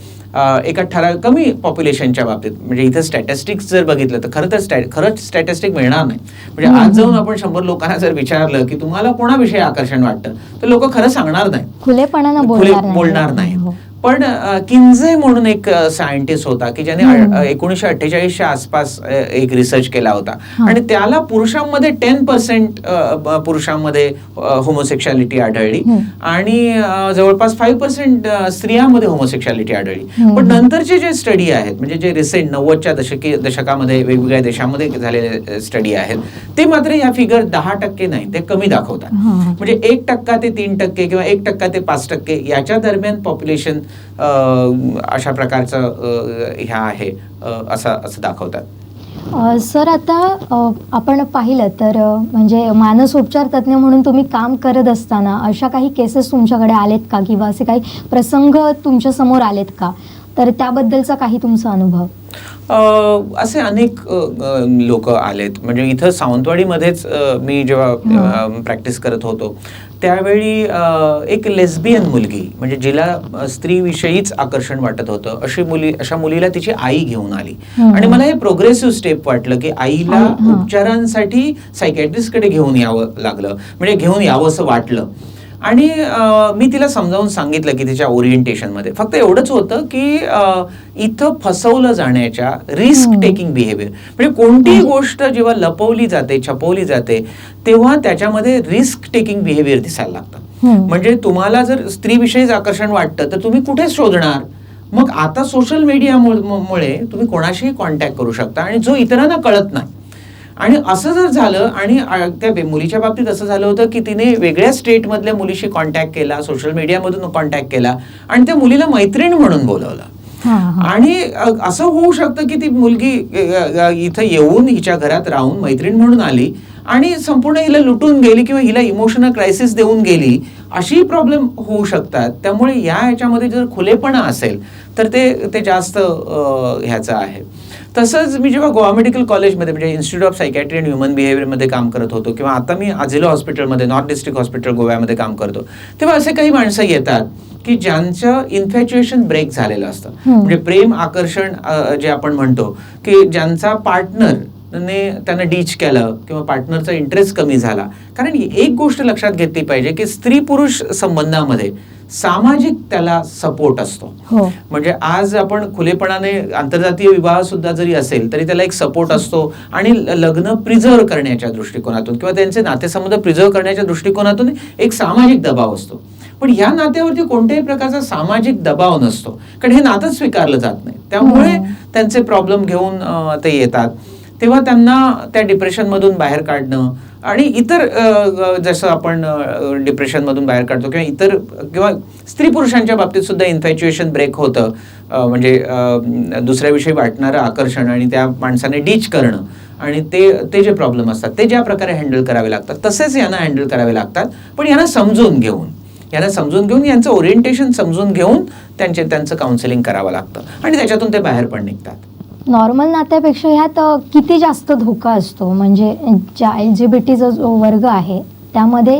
S1: एका कमी पॉप्युलेशनच्या बाबतीत, म्हणजे इथं स्टॅटिस्टिक्स जर बघितलं तर खरंच स्टॅटिस्टिक मिळणार नाही. म्हणजे आज जाऊन आपण 100 लोकांना जर विचारलं की तुम्हाला कोणाविषयी आकर्षण वाटतं तर लोक खरं सांगणार नाही,
S2: खुलेपणानं
S1: बोलणार नाही. पण किन्झे म्हणून एक सायंटिस्ट होता की ज्याने 1948च्या आसपास एक रिसर्च केला होता आणि त्याला पुरुषांमध्ये 10% पुरुषांमध्ये होमोसेक्शुअलिटी आढळली आणि जवळपास 5% स्त्रियांमध्ये होमोसेक्शुअलिटी आढळली. पण नंतरचे जे स्टडी आहेत म्हणजे जे रिसेंट 90च्या दशकामध्ये वेगवेगळ्या देशामध्ये झालेले स्टडी आहेत ते मात्र या फिगर 10% नाही, ते कमी दाखवतात. म्हणजे 1% ते 3% किंवा 1% ते 5% याच्या दरम्यान पॉप्युलेशन अशा प्रकारचं ह्या आहे असं दाखवतात.
S2: सर आता आपण पाहिलं तर म्हणजे मानसोपचार तज्ज्ञ म्हणून तुम्ही काम करत असताना अशा काही केसेस तुमच्याकडे आलेत का किंवा असे काही प्रसंग तुमच्या समोर आलेत का, तर त्याबद्दलचा काही तुमचा अनुभव?
S1: असे अनेक लोक आलेत. म्हणजे इथं सावंतवाडीमध्येच मी जेव्हा प्रॅक्टिस करत होतो त्यावेळी एक लेस्बियन मुलगी म्हणजे जिला स्त्रीविषयीच आकर्षण वाटत होतं अशा मुलीला तिची आई घेऊन आली आणि मला हे प्रोग्रेसिव्ह स्टेप वाटलं की आईला उपचारांसाठी सायकॅट्रिस्टकडे घेऊन यावं लागलं, म्हणजे घेऊन यावं असं वाटलं. आणि मी तिला समजावून सांगितलं की तिच्या ओरिएंटेशनमध्ये फक्त एवढंच होतं की इथं फसवलं जाण्याच्या रिस्क टेकिंग बिहेवियर, म्हणजे कोणतीही गोष्ट जेव्हा लपवली जाते छपवली जाते तेव्हा त्याच्यामध्ये रिस्क टेकिंग बिहेवियर दिसायला लागतं. म्हणजे तुम्हाला जर स्त्रीविषयीच आकर्षण वाटतं तर तुम्ही कुठे शोधणार, मग आता सोशल मीडियामुळे तुम्ही कोणाशीही कॉन्टॅक्ट करू शकता आणि जो इतरांना कळत नाही. आणि असं जर झालं आणि त्या मुलीच्या बाबतीत असं झालं होतं की तिने वेगळ्या स्टेटमधल्या मुलीशी कॉन्टॅक्ट केला, सोशल मीडियामधून कॉन्टॅक्ट केला आणि त्या मुलीला मैत्रीण म्हणून बोलवलं. आणि असं होऊ शकतं की ती मुलगी इथं येऊन हिच्या घरात राहून मैत्रीण म्हणून आली आणि संपूर्ण हिला लुटून गेली किंवा हिला इमोशनल क्रायसिस देऊन गेली, अशी प्रॉब्लेम होऊ शकतात. त्यामुळे ह्याच्यामध्ये जर खुलेपणा असेल तर ते जास्त ह्याचं आहे. तसंच मी जेव्हा गोवा मेडिकल कॉलेजमध्ये म्हणजे institute of psychiatry and human बिहेवियरमध्ये काम करत होतो किंवा आता मी अझिलो हॉस्पिटलमध्ये नॉर्थ डिस्ट्रिक्ट हॉस्पिटल गोव्यामध्ये काम करतो तेव्हा असे काही माणसं येतात की ज्यांचं इन्फॅच्युएशन ब्रेक झालेलं असतं, म्हणजे प्रेम आकर्षण जे आपण म्हणतो की ज्यांचा पार्टनरने त्यांना डीच केलं किंवा पार्टनरचा इंटरेस्ट कमी झाला. कारण एक गोष्ट लक्षात घेतली पाहिजे की स्त्री पुरुष संबंधामध्ये सामाजिक त्याला सपोर्ट असतो. म्हणजे आज आपण खुलेपणाने आंतरजातीय विवाह सुद्धा जरी असेल तरी त्याला एक सपोर्ट असतो आणि लग्न प्रिझर्व्ह करण्याच्या दृष्टिकोनातून किंवा त्यांचे नातेसंबंध प्रिझर्व्ह करण्याच्या दृष्टिकोनातून एक सामाजिक दबाव असतो. पण या नात्यावरती कोणत्याही प्रकारचा सामाजिक दबाव नसतो कारण हे नातंच स्वीकारलं जात नाही. त्यामुळे त्यांचे प्रॉब्लेम घेऊन ते येतात तेव्हा त्यांना त्या डिप्रेशनमधून बाहेर काढणं आणि इतर जसं आपण डिप्रेशनमधून बाहेर काढतो किंवा स्त्री पुरुषांच्या बाबतीत सुद्धा इन्फॅच्युएशन ब्रेक होतं, म्हणजे दुसऱ्याविषयी वाटणारं आकर्षण आणि त्या माणसाने डीच करणं आणि ते जे प्रॉब्लेम असतात ते ज्या प्रकारे हँडल करावे लागतात तसेच यांना हँडल करावे लागतात. पण यांना समजून घेऊन यांना समजून घेऊन यांचं ओरिएंटेशन समजून घेऊन त्यांचं काउन्सिलिंग करावं लागतं आणि त्याच्यातून ते बाहेर पण निघतात.
S2: नॉर्मल नात्यापेक्षा ह्यात किती जास्त धोका असतो? म्हणजे ज्या LGBT जो वर्ग आहे त्यामध्ये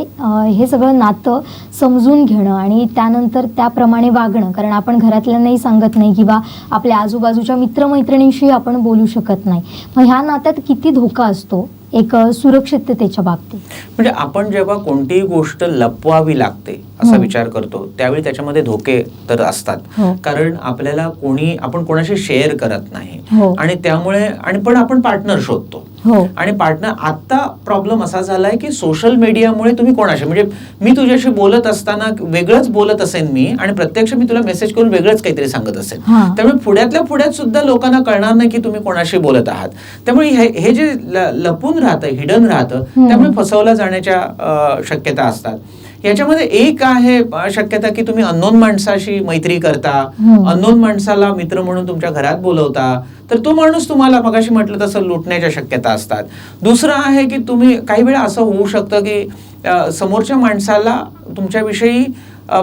S2: हे सगळं नातं समजून घेणं आणि त्यानंतर त्याप्रमाणे वागणं, कारण आपण घरातल्यांनाही सांगत नाही किंवा आपल्या आजूबाजूच्या मित्रमैत्रिणींशी आपण बोलू शकत नाही. मग ह्या नात्यात किती धोका असतो एक सुरक्षिततेच्या बाबतीत?
S1: म्हणजे आपण जेव्हा कोणतीही गोष्ट लपवावी लागते असा विचार करतो त्यावेळी त्याच्यामध्ये धोके तर असतात. कारण आपल्याला आपण कोणाशी शेअर करत नाही आणि त्यामुळे पण आपण पार्टनर शोधतो आणि पार्टनर. आता प्रॉब्लेम असा झालाय की सोशल मीडियामुळे तुम्ही कोणाशी, म्हणजे मी तुझ्याशी बोलत असताना वेगळंच बोलत असेन मी आणि प्रत्यक्ष मी तुला मेसेज करून वेगळंच काहीतरी सांगत असेन. त्यामुळे पुढ्यात सुद्धा लोकांना कळणार नाही की तुम्ही कोणाशी बोलत आहात. त्यामुळे हे जे लपून राहतं, हिडन राहतं, त्यामुळे फसवलं जाण्याच्या शक्यता असतात. याच्यामध्ये एक आहे शक्यता की तुम्ही अननोन माणसाशी मैत्री करता, अननोन माणसाला मित्र म्हणून तुमच्या घरात बोलवता, तर तो माणूस तुम्हाला मगाशी म्हटलं तसं लुटण्याच्या शक्यता असतात. दुसरं आहे की तुम्ही काही वेळा असं होऊ शकतं की समोरच्या माणसाला तुमच्याविषयी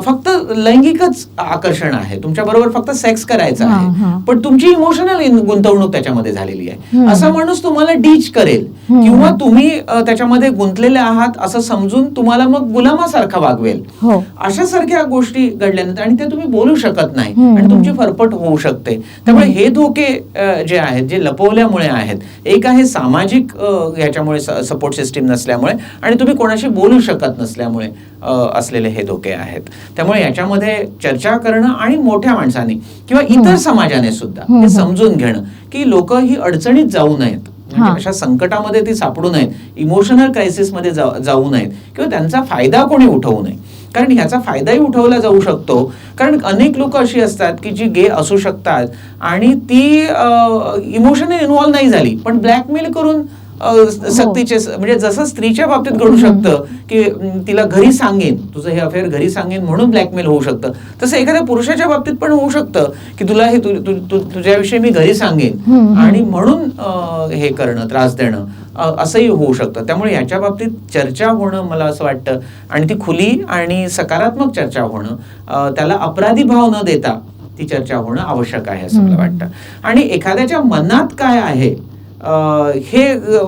S1: फक्त लैंगिकच आकर्षण आहे, तुमच्याबरोबर फक्त सेक्स करायचं आहे, पण तुमची इमोशनल गुंतवणूक त्याच्यामध्ये झालेली आहे. असा माणूस तुम्हाला डीच करेल किंवा तुम्ही त्याच्यामध्ये गुंतलेले आहात असं समजून तुम्हाला मग गुलामासारखा वागवेल. अशासारख्या गोष्टी घडल्यानंतर आणि ते तुम्ही बोलू शकत नाही आणि तुमची फरफट होऊ शकते. त्यामुळे हे धोके जे आहेत, जे लपवल्यामुळे आहेत, एक आहे सामाजिक ह्याच्यामुळे सपोर्ट सिस्टीम नसल्यामुळे आणि तुम्ही कोणाशी बोलू शकत नसल्यामुळे असलेले हे धोके आहेत. त्यामुळे याच्यामध्ये चर्चा करणं आणि मोठ्या माणसाने किंवा इतर समाजाने सुद्धा हे समजून घेणं की लोक ही अडचणीत जाऊ नयेत, म्हणजे अशा संकटामध्ये ती सापडू नयेत, इमोशनल क्रायसिसमध्ये जाऊ नयेत किंवा त्यांचा फायदा कोणी उठवू नये. कारण ह्याचा फायदाही उठवला जाऊ शकतो. कारण अनेक लोक अशी असतात की जी गे असू शकतात आणि ती इमोशनली इन्व्हॉल्व नाही झाली पण ब्लॅकमेल करून सक्तीचे, म्हणजे जसं स्त्रीच्या बाबतीत घडू शकतं की तिला घरी सांगेन, तुझं हे अफेअर घरी सांगेन म्हणून ब्लॅकमेल होऊ शकतं, तसं एखाद्या पुरुषाच्या बाबतीत पण होऊ शकतं की तुला हे तुझ्याविषयी मी घरी सांगेन आणि म्हणून हे करणं, त्रास देणं, असंही होऊ शकतं. त्यामुळे याच्या बाबतीत चर्चा होणं मला असं वाटतं आणि ती खुली आणि सकारात्मक चर्चा होणं, त्याला अपराधी भाव न देता ती चर्चा होणं आवश्यक आहे असं मला वाटतं. आणि एखाद्याच्या मनात काय आहे हे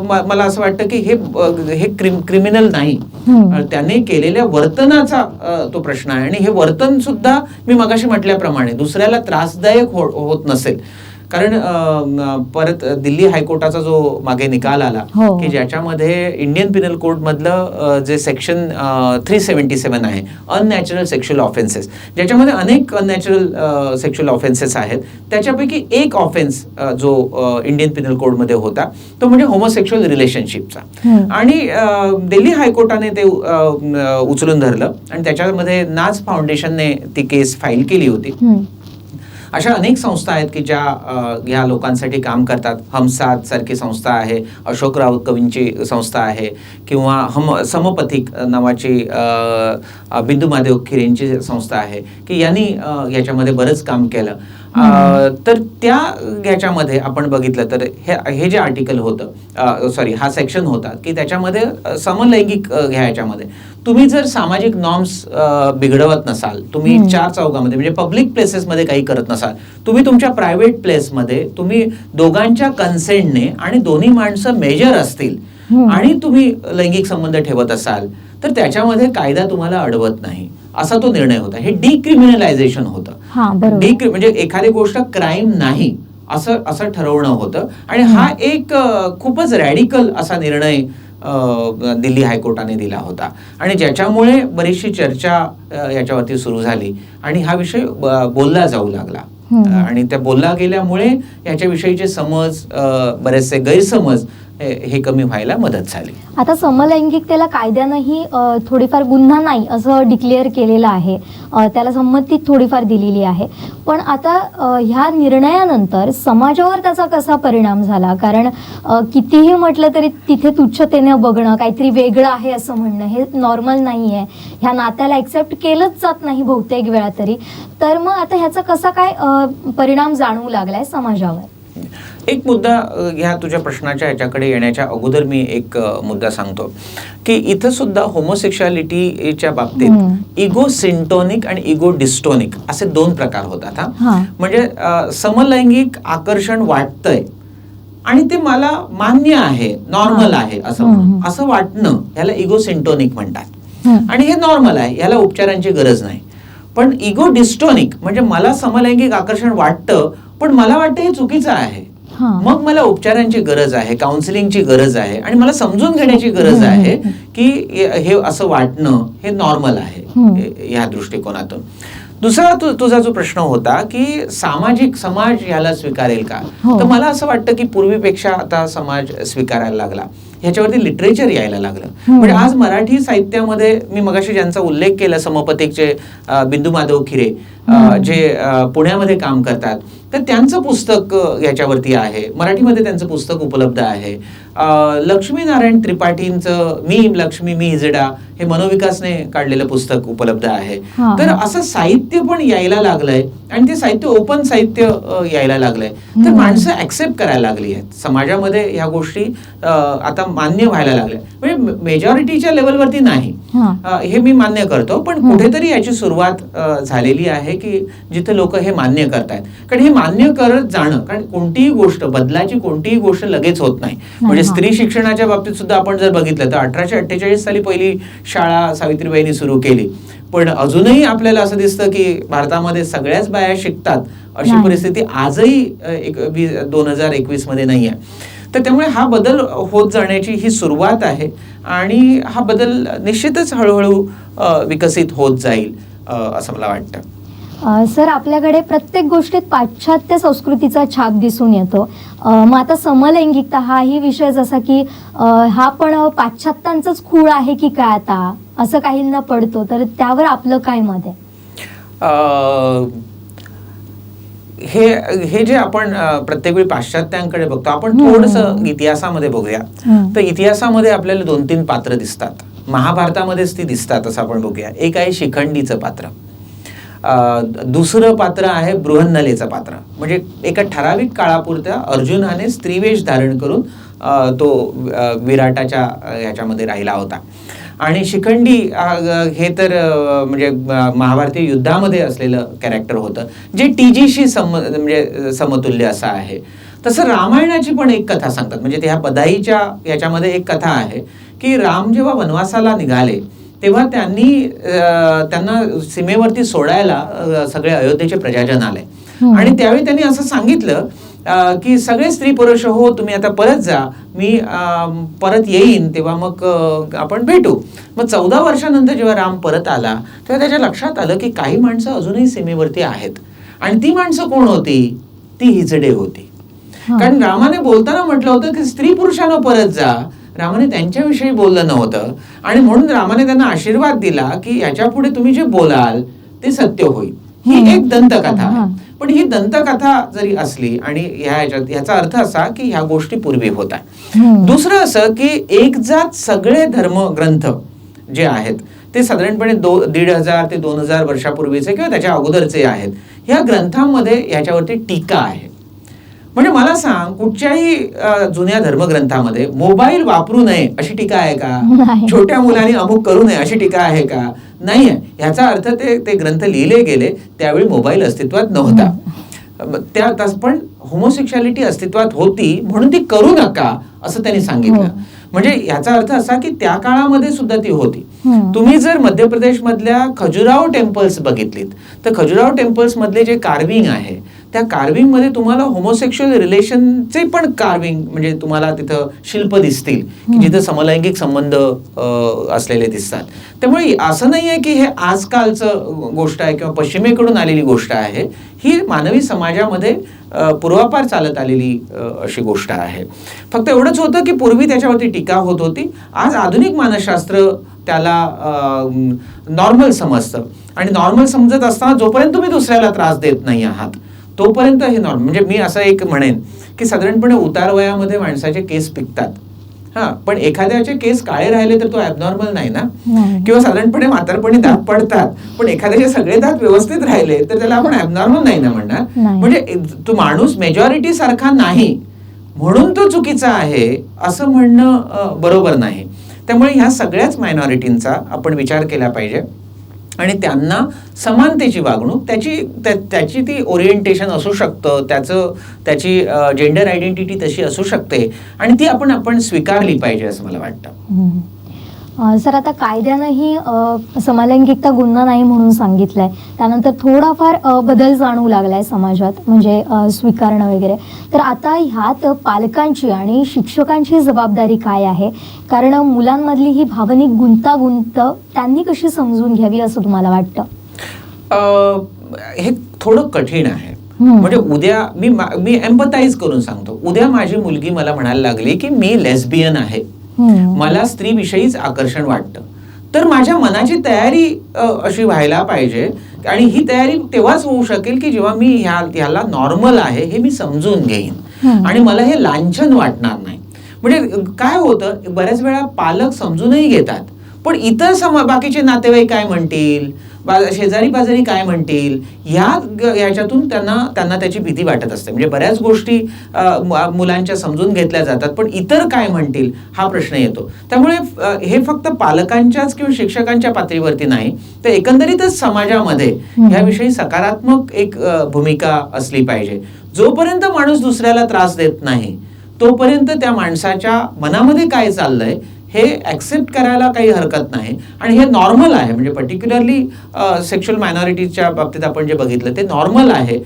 S1: मला असं वाटतं की हे क्रिमिनल नाही, त्याने केलेल्या वर्तनाचा तो प्रश्न आहे. आणि हे वर्तन सुद्धा मी मगाशी म्हटल्याप्रमाणे दुसऱ्याला त्रासदायक होत नसेल. कारण परत दिल्ली हायकोर्टाचा जो मागे निकाल आला की ज्याच्यामध्ये इंडियन पिनल कोड मधलं जे सेक्शन 377 आहे, अननॅचरल सेक्शुअल ऑफेन्सेस, ज्याच्यामध्ये अनेक अननॅचरल सेक्शुअल ऑफेन्सेस आहेत, त्याच्यापैकी एक ऑफेन्स जो इंडियन पिनल कोड मध्ये होता तो म्हणजे होमोसेक्शुअल रिलेशनशिपचा. आणि दिल्ली हायकोर्टाने ते उचलून धरलं आणि त्याच्यामध्ये नाज फाउंडेशनने ती केस फाईल केली होती. अशा अनेक संस्था आहेत की ज्या ह्या लोकांसाठी काम करतात. हमसाद सारखी संस्था आहे, अशोक राऊत कवींची संस्था आहे किंवा समपथिक नावाची बिंदू महादेव खिरेंची संस्था आहे की यांनी याच्यामध्ये बरंच काम केलं. तर त्या ह्याच्यामध्ये आपण बघितलं तर हे जे आर्टिकल होतं, हा सेक्शन होता की त्याच्यामध्ये समलैंगिक ह्याच्यामध्ये तुम्ही जर सामाजिक नॉर्म्स बिघडवत नसाल, तुम्ही चार चौघामध्ये म्हणजे पब्लिक प्लेसेसमध्ये काही करत नसाल, तुम्ही तुमच्या प्रायव्हेट प्लेसमध्ये तुम्ही दोघांच्या कन्सेंटने आणि दोन्ही माणसं मेजर असतील आणि तुम्ही लैंगिक संबंध ठेवत असाल तर त्याच्यामध्ये कायदा तुम्हाला अडवत नाही, असा तो निर्णय होता. हे डिक्रिमिनलायझेशन होतं. म्हणजे एखादी गोष्ट क्राईम नाही असं ठरवणं होतं. आणि हा एक खूपच रॅडिकल असा निर्णय दिल्ली हायकोर्टाने दिला होता आणि ज्याच्यामुळे बरीचशी चर्चा याच्यावरती सुरू झाली आणि हा विषय बोलला जाऊ लागला आणि त्या बोलला गेल्यामुळे याच्याविषयीचे समज, बरेचसे गैरसमज हे कमी व्हायला मदत झाली.
S2: आता समलैंगिकतेला कायद्यानंही थोडीफार गुन्हा नाही असं डिक्लेअर केलेलं आहे, त्याला संमती थोडीफार दिलेली आहे. पण आता ह्या निर्णयानंतर समाजावर त्याचा कसा परिणाम झाला? कारण कितीही म्हटलं तरी तिथे तुच्छतेने बघणं, काहीतरी वेगळं आहे असं म्हणणं हे नॉर्मल नाही आहे, ह्या नात्याला एक्सेप्ट केलंच जात नाही बहुतेक वेळा तरी. तर मग आता ह्याचा कसा काय परिणाम जाणवू लागलाय समाजावर?
S1: एक मुद्दा ह्या तुझ्या प्रश्नाच्या ह्याच्याकडे येण्याच्या अगोदर मी एक मुद्दा सांगतो की इथं सुद्धा होमोसेक्शुअलिटीच्या बाबतीत इगो सिंटोनिक आणि इगो डिस्टोनिक असे 2 प्रकार होतात. हा म्हणजे समलैंगिक आकर्षण वाटतंय आणि ते मला मान्य आहे, नॉर्मल आहे असं वाटणं, ह्याला इगो सिंटोनिक म्हणतात आणि हे नॉर्मल आहे, ह्याला उपचारांची गरज नाही. पण इगो डिस्टोनिक म्हणजे मला समलैंगिक आकर्षण वाटतं पण मला वाटतं हे चुकीचं आहे, मग मला उपचारांची गरज आहे, काउन्सिलिंगची गरज आहे आणि मला समजून घेण्याची गरज आहे की हे असं वाटणं हे नॉर्मल आहे ह्या दृष्टिकोनातून. दुसरा तुझा जो प्रश्न होता की समाज याला स्वीकारेल का, तर मला असं वाटतं की पूर्वीपेक्षा आता समाज स्वीकारायला लागला, ह्याच्यावरती लिटरेचर यायला लागलं. म्हणजे आज मराठी साहित्यामध्ये मी मगाशी ज्यांचा उल्लेख केला, समपथिकचे बिंदू माधव खिरे जे पुण्यामध्ये काम करतात, तर त्यांचं पुस्तक याच्यावरती आहे, मराठीमध्ये त्यांचं पुस्तक उपलब्ध आहे. लक्ष्मीनारायण त्रिपाठींचं मी लक्ष्मी मी हिजडा हे मनोविकासने काढलेलं पुस्तक उपलब्ध आहे. तर असं साहित्य पण यायला लागलंय आणि ते साहित्य ओपन साहित्य यायला लागलंय, तर माणसं ऍक्सेप्ट करायला लागली आहेत. समाजामध्ये ह्या गोष्टी आता मान्य व्हायला लागल्या. म्हणजे मेजॉरिटीच्या लेवलवरती नाही हे मी मान्य करतो, पण कुठेतरी याची सुरुवात झालेली आहे की जिथे लोक हे मान्य करतायत. कारण हे मान्य करत जाणं, कारण कोणतीही गोष्ट बदलाची कोणतीही गोष्ट लगेच होत नाही. म्हणजे स्त्री शिक्षणाच्या बाबतीत सुद्धा आपण जर बघितलं तर 1848 साली पहिली शाळा सावित्रीबाईंनी सुरू केली, पण अजूनही आपल्याला असं दिसतं की भारतामध्ये सगळ्याच बाया शिकतात अशी परिस्थिती आजही 2021 मध्ये नाही आहे. तर त्यामुळे हा बदल होत जाण्याची ही सुरुवात आहे आणि हा बदल निश्चितच हळूहळू विकसित होत जाईल असं मला वाटतं.
S2: सर, आपल्याकडे प्रत्येक गोष्टीत पाश्चात्य संस्कृतीचा छाप दिसून येतो. मग आता समलैंगिकता हाही विषय जसा की हा पण पाश्चात्यांचाच खूळ आहे की काय आता असं काहींना पडतो, तर त्यावर आपलं काय मत आहे?
S1: हे जे आपण प्रत्येक वेळी पाश्चात्यांकडे बघतो, आपण थोडंसं इतिहासामध्ये बघूया. तर इतिहासामध्ये आपल्याला 2-3 पात्र दिसतात. महाभारतामध्येच ती दिसतात असं आपण बघूया. एक आहे शिखंडीचं पात्र, दुसरं पात्र आहे बृहन्नलेचं पात्र. म्हणजे एका ठराविक काळापुरत्या अर्जुनाने स्त्रीवेश धारण करून तो विराटाच्या ह्याच्यामध्ये राहिला होता. आणि शिखंडी हे तर म्हणजे महाभारतीय युद्धामध्ये असलेलं कॅरेक्टर होतं जे टीजीशी म्हणजे समतुल्य असं आहे. तसं रामायणाची पण एक कथा सांगतात. म्हणजे त्या बदाईच्या याच्यामध्ये एक कथा आहे की राम जेव्हा वनवासाला निघाले तेव्हा त्यांना सीमेवरती सोडायला सगळे अयोध्येचे प्रजाजन आले आणि त्यावेळी त्यांनी असं सांगितलं की सगळे स्त्री पुरुष हो, तुम्ही आता परत जा, मी परत येईन तेव्हा मग आपण भेटू. मग 14 वर्षानंतर जेव्हा राम परत आला तेव्हा त्याच्या लक्षात आलं की काही माणसं अजूनही सीमेवरती आहेत आणि ती माणसं कोण होती? ती हिजडे होती. कारण रामाने बोलताना म्हटलं होतं की स्त्री पुरुषांनो परत जा, रामाने त्यांच्याविषयी बोललं नव्हतं आणि म्हणून रामाने त्यांना आशीर्वाद दिला की याच्या पुढे तुम्ही जे बोलाल ते सत्य होईल. ही एक दंतकथा आहे. पण ही दंतकथा जरी असली आणि ह्याचा अर्थ असा की ह्या गोष्टी पूर्वी होत्या. दुसरं असं की एक जात सगळे धर्मग्रंथ जे आहेत ते साधारणपणे 1500 ते 2000 वर्षापूर्वीचे किंवा त्याच्या अगोदरचे आहेत. ह्या ग्रंथांमध्ये ह्याच्यावरती टीका आहे. म्हणजे मला सांग, कुठच्याही जुन्या धर्मग्रंथामध्ये मोबाईल वापरू नये अशी टीका आहे का? छोट्या मुलांनी अमुक करू नये अशी टीका आहे का? नाही आहे. ह्याचा अर्थ ते ग्रंथ लिहिले गेले त्यावेळी मोबाईल अस्तित्वात नव्हता. पण होमोसेक्शुअलिटी अस्तित्वात होती म्हणून ती करू नका असं त्यांनी सांगितलं. म्हणजे याचा अर्थ असा की त्या काळामध्ये सुद्धा ती होती. तुम्ही जर मध्य प्रदेश मधल्या खजुराहो टेम्पल्स बघितलीत तर खजुराहो टेम्पल्स मधले जे कार्विंग आहे त्या कार्विंग मध्ये तुम्हाला होमोसेक्शुअल रिलेशनचे पण कार्विंग म्हणजे तुम्हाला तिथं शिल्प दिसतील की जिथं समलैंगिक संबंध असलेले दिसतात. त्यामुळे असं नाही आहे की हे आजकालचं गोष्ट आहे किंवा पश्चिमेकडून आलेली गोष्ट आहे. ही मानवी समाजामध्ये पूर्वापार चालत आलेली अशी गोष्ट आहे. फक्त एवढंच होतं की पूर्वी त्याच्यावरती टीका होत होती. आज आधुनिक मानसशास्त्र त्याला नॉर्मल समजतं आणि नॉर्मल समजत असताना जोपर्यंत तुम्ही दुसऱ्याला त्रास देत नाही आहात तोपर्यंत हे नॉर्मल. म्हणजे मी असं एक म्हणेन की साधारणपणे उतार वयामध्ये माणसाचे केस पिकतात, पण एखाद्याचे केस काळे राहिले तर तो ॲबनॉर्मल नाही ना. किंवा साधारणपणे म्हातारपणी दात पडतात पण एखाद्याचे सगळे दात व्यवस्थित राहिले तर त्याला आपण ॲबनॉर्मल नाही ना म्हणणार. म्हणजे तो माणूस मेजॉरिटी सारखा नाही म्हणून तो चुकीचा आहे असं म्हणणं बरोबर नाही. त्यामुळे ह्या सगळ्याच मायनॉरिटींचा आपण विचार केला पाहिजे आणि त्यांना समानतेची वागणूक, त्याची ती ओरिएंटेशन असू शकतं, त्याची जेंडर आयडेंटिटी तशी असू शकते आणि ती आपण स्वीकारली पाहिजे असं मला वाटतं.
S2: सर, आता कायद्यानंही समलैंगिकता गुन्हा नाही म्हणून सांगितलंय, त्यानंतर थोडाफार बदल जाणवू लागलाय समाजात, म्हणजे स्वीकारणं वगैरे. तर आता ह्यात पालकांची आणि शिक्षकांची जबाबदारी काय आहे? कारण मुलांमधली ही भावनिक गुंतागुंत त्यांनी कशी समजून घ्यावी असं तुम्हाला वाटतं?
S1: हे थोडं कठीण आहे. म्हणजे उद्या मी एम्पथाइज करून सांगतो. उद्या माझी मुलगी मला म्हणायला लागली की मी लेस्बियन आहे, मला स्त्रीविषयीच आकर्षण वाटतं, तर माझ्या मनाची तयारी अशी व्हायला पाहिजे आणि ही तयारी तेव्हाच होऊ शकेल की जेव्हा मी ह्याला नॉर्मल आहे हे मी समजून घेईन आणि मला हे लांछन वाटणार नाही. म्हणजे काय होतं, बऱ्याच वेळा पालक समजूनही घेतात, पण इतर बाकीचे नातेवाईक काय म्हणतील, शेजारी पाजारी काय म्हणतील, ह्याच्यातून त्यांना त्याची भीती वाटत असते. म्हणजे बऱ्याच गोष्टी मुलांच्या समजून घेतल्या जातात, पण इतर काय म्हणतील हा प्रश्न येतो. त्यामुळे हे फक्त पालकांच्याच किंवा शिक्षकांच्या पातळीवरती नाही, तर एकंदरीतच समाजामध्ये ह्याविषयी सकारात्मक एक भूमिका असली पाहिजे. जोपर्यंत माणूस दुसऱ्याला त्रास देत नाही तोपर्यंत त्या माणसाच्या मनामध्ये काय चाललंय हे ॲक्सेप्ट करायला काही हरकत नाही आणि हे नॉर्मल आहे. म्हणजे पर्टिक्युलरली सेक्शुअल मायनॉरिटीच्या बाबतीत आपण जे बघितलं ते नॉर्मल आहे,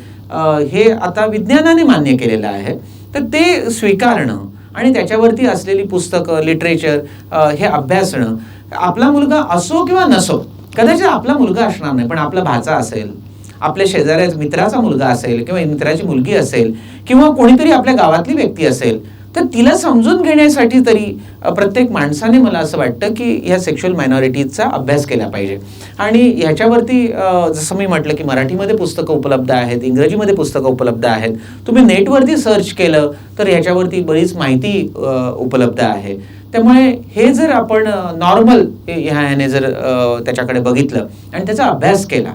S1: हे आता विज्ञानाने मान्य केलेलं आहे. तर ते स्वीकारणं आणि त्याच्यावरती असलेली पुस्तकं, लिटरेचर हे अभ्यासणं, आपला मुलगा असो किंवा नसो, कदाचित आपला मुलगा असणार नाही पण आपला भाचा असेल, आपल्या शेजाऱ्या मित्राचा मुलगा असेल किंवा मित्राची मुलगी असेल किंवा कोणीतरी आपल्या गावातली व्यक्ती असेल, तर तिला समजून घेण्यासाठी तरी प्रत्येक माणसाने, मला असं वाटतं की ह्या सेक्शुअल मायनॉरिटीजचा अभ्यास केला पाहिजे. आणि ह्याच्यावरती जसं मी म्हटलं की मराठीमध्ये पुस्तकं उपलब्ध आहेत, इंग्रजीमध्ये पुस्तकं उपलब्ध आहेत, तुम्ही नेटवरती सर्च केलं तर ह्याच्यावरती बरीच माहिती उपलब्ध आहे. त्यामुळे हे जर आपण नॉर्मल ह्याने जर त्याच्याकडे बघितलं आणि त्याचा अभ्यास केला,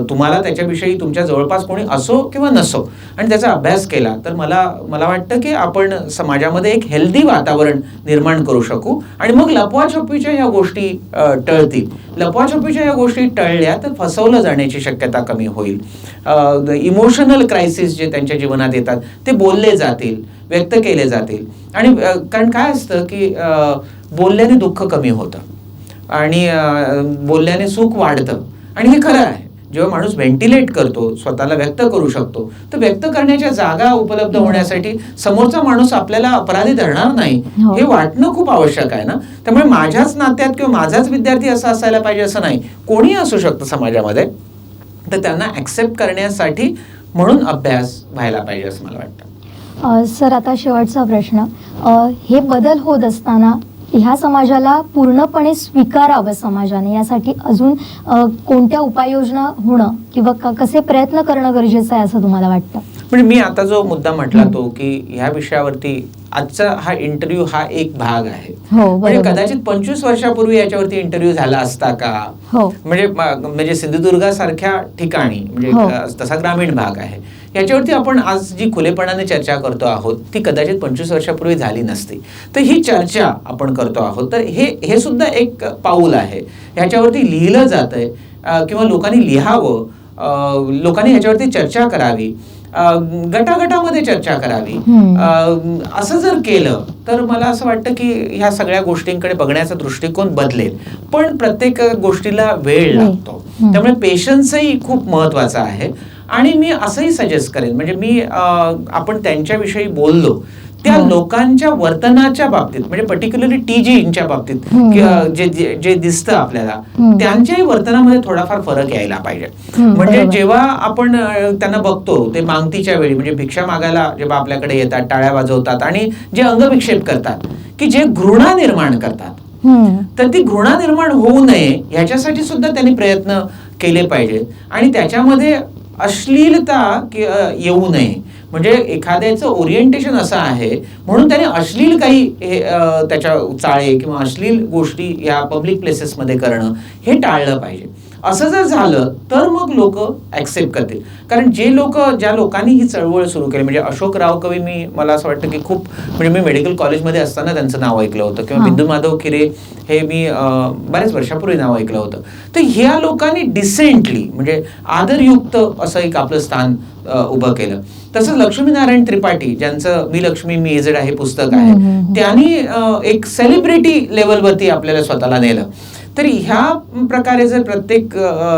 S1: तुम्हाला त्याच्याविषयी तुमच्या जवळपास कोणी असो किंवा नसो आणि त्याचा अभ्यास केला, तर मला वाटतं की आपण समाजामध्ये एक हेल्दी वातावरण निर्माण करू शकू आणि मग लपवाछपवीच्या ह्या गोष्टी टळतील. लपवाछपवीच्या ह्या गोष्टी टळल्या तर फसवलं जाण्याची शक्यता कमी होईल. इमोशनल क्रायसिस जे त्यांच्या जीवनात येतात ते बोलले जातील, व्यक्त केले जातील. आणि कारण काय असतं की बोलल्याने दुःख कमी होतं आणि बोलल्याने सुख वाढतं आणि हे खरं आहे. जेव्हा माणूस व्हेंटिलेट करतो, स्वतःला व्यक्त करू शकतो, तर व्यक्त करण्याच्या जागा उपलब्ध होण्यासाठी समोरचा माणूस आपल्याला अपराधी धरणार नाही हे वाटणं खूप आवश्यक आहे ना. त्यामुळे माझ्याच नात्यात किंवा माझाच विद्यार्थी असा असायला पाहिजे असं नाही, कोणी असू शकतं समाजामध्ये, तर त्यांना ॲक्सेप्ट करण्यासाठी म्हणून अभ्यास व्हायला पाहिजे असं मला वाटतं.
S2: सर, आता शेवटचा प्रश्न, हे बदल होत असताना ह्या समाजाला पूर्णपणे स्वीकारावं समाजाने, यासाठी अजून कोणत्या उपाययोजना होणं किंवा कसे प्रयत्न करणं गरजेचं आहे असं तुम्हाला वाटतं?
S1: म्हणजे मी आता जो मुद्दा म्हटला तो की ह्या विषयावरती आजचा हा इंटरव्ह्यू हा एक भाग आहे. म्हणजे कदाचित 25 वर्षापूर्वी याच्यावरती इंटरव्ह्यू झाला असता का, म्हणजे सिंधुदुर्गासारख्या ठिकाणी, म्हणजे तसा ग्रामीण भाग आहे, याच्यावरती आपण आज जी खुलेपणाने चर्चा करतो आहोत ती कदाचित 25 वर्षापूर्वी झाली नसती. तर ही चर्चा आपण करतो आहोत, तर हे सुद्धा एक पाऊल आहे. ह्याच्यावरती लिहिलं जातंय किंवा लोकांनी लिहावं, लोकांनी ह्याच्यावरती चर्चा करावी, गटागटामध्ये चर्चा करावी. असं जर केलं तर मला असं वाटतं की ह्या सगळ्या गोष्टींकडे बघण्याचा दृष्टिकोन बदलेल. पण प्रत्येक गोष्टीला वेळ लागतो, त्यामुळे पेशन्सही खूप महत्वाचा आहे. आणि मी असंही सजेस्ट करेन, म्हणजे आपण त्यांच्याविषयी बोललो त्या लोकांच्या वर्तनाच्या बाबतीत, म्हणजे पर्टिक्युलरली TGच्या बाबतीत जे दिसतं आपल्याला, त्यांच्याही वर्तनामध्ये थोडाफार फरक यायला पाहिजे. म्हणजे जेव्हा आपण त्यांना बघतो ते मागतीच्या वेळी, म्हणजे भिक्षा मागायला जेव्हा आपल्याकडे येतात, टाळ्या वाजवतात आणि जे अंगविक्षेप करतात, की जे घृणा निर्माण करतात, तर ती घृणा निर्माण होऊ नये ह्याच्यासाठी सुद्धा त्यांनी प्रयत्न केले पाहिजेत. आणि त्याच्यामध्ये अश्लीलता येऊ नये, म्हणजे एखाद्याचं ओरिएंटेशन असं आहे म्हणून त्याने अश्लील काही त्याच्या चाळे किंवा अश्लील गोष्टी या पब्लिक प्लेसेसमध्ये करणं हे टाळलं पाहिजे. असं जर झालं तर मग लोक ऍक्सेप्ट करतील. कारण ज्या लोकांनी ही चळवळ सुरू केली, म्हणजे अशोक राव कवी, मला असं वाटतं की खूप, म्हणजे मी मेडिकल कॉलेजमध्ये असताना त्यांचं नाव ऐकलं होतं, किंवा बिंदू माधव खिरे हे मी बऱ्याच वर्षापूर्वी नाव ऐकलं होतं. तर ह्या लोकांनी डिसेंटली, म्हणजे आदरयुक्त असं एक आपलं स्थान उभं केलं. तसंच लक्ष्मीनारायण त्रिपाठी, ज्यांचं मी लक्ष्मी मी एजेड आहे पुस्तक आहे, त्यांनी एक सेलिब्रिटी लेवलवरती आपल्याला स्वतःला नेलं. तर ह्या प्रकारे जर प्रत्येक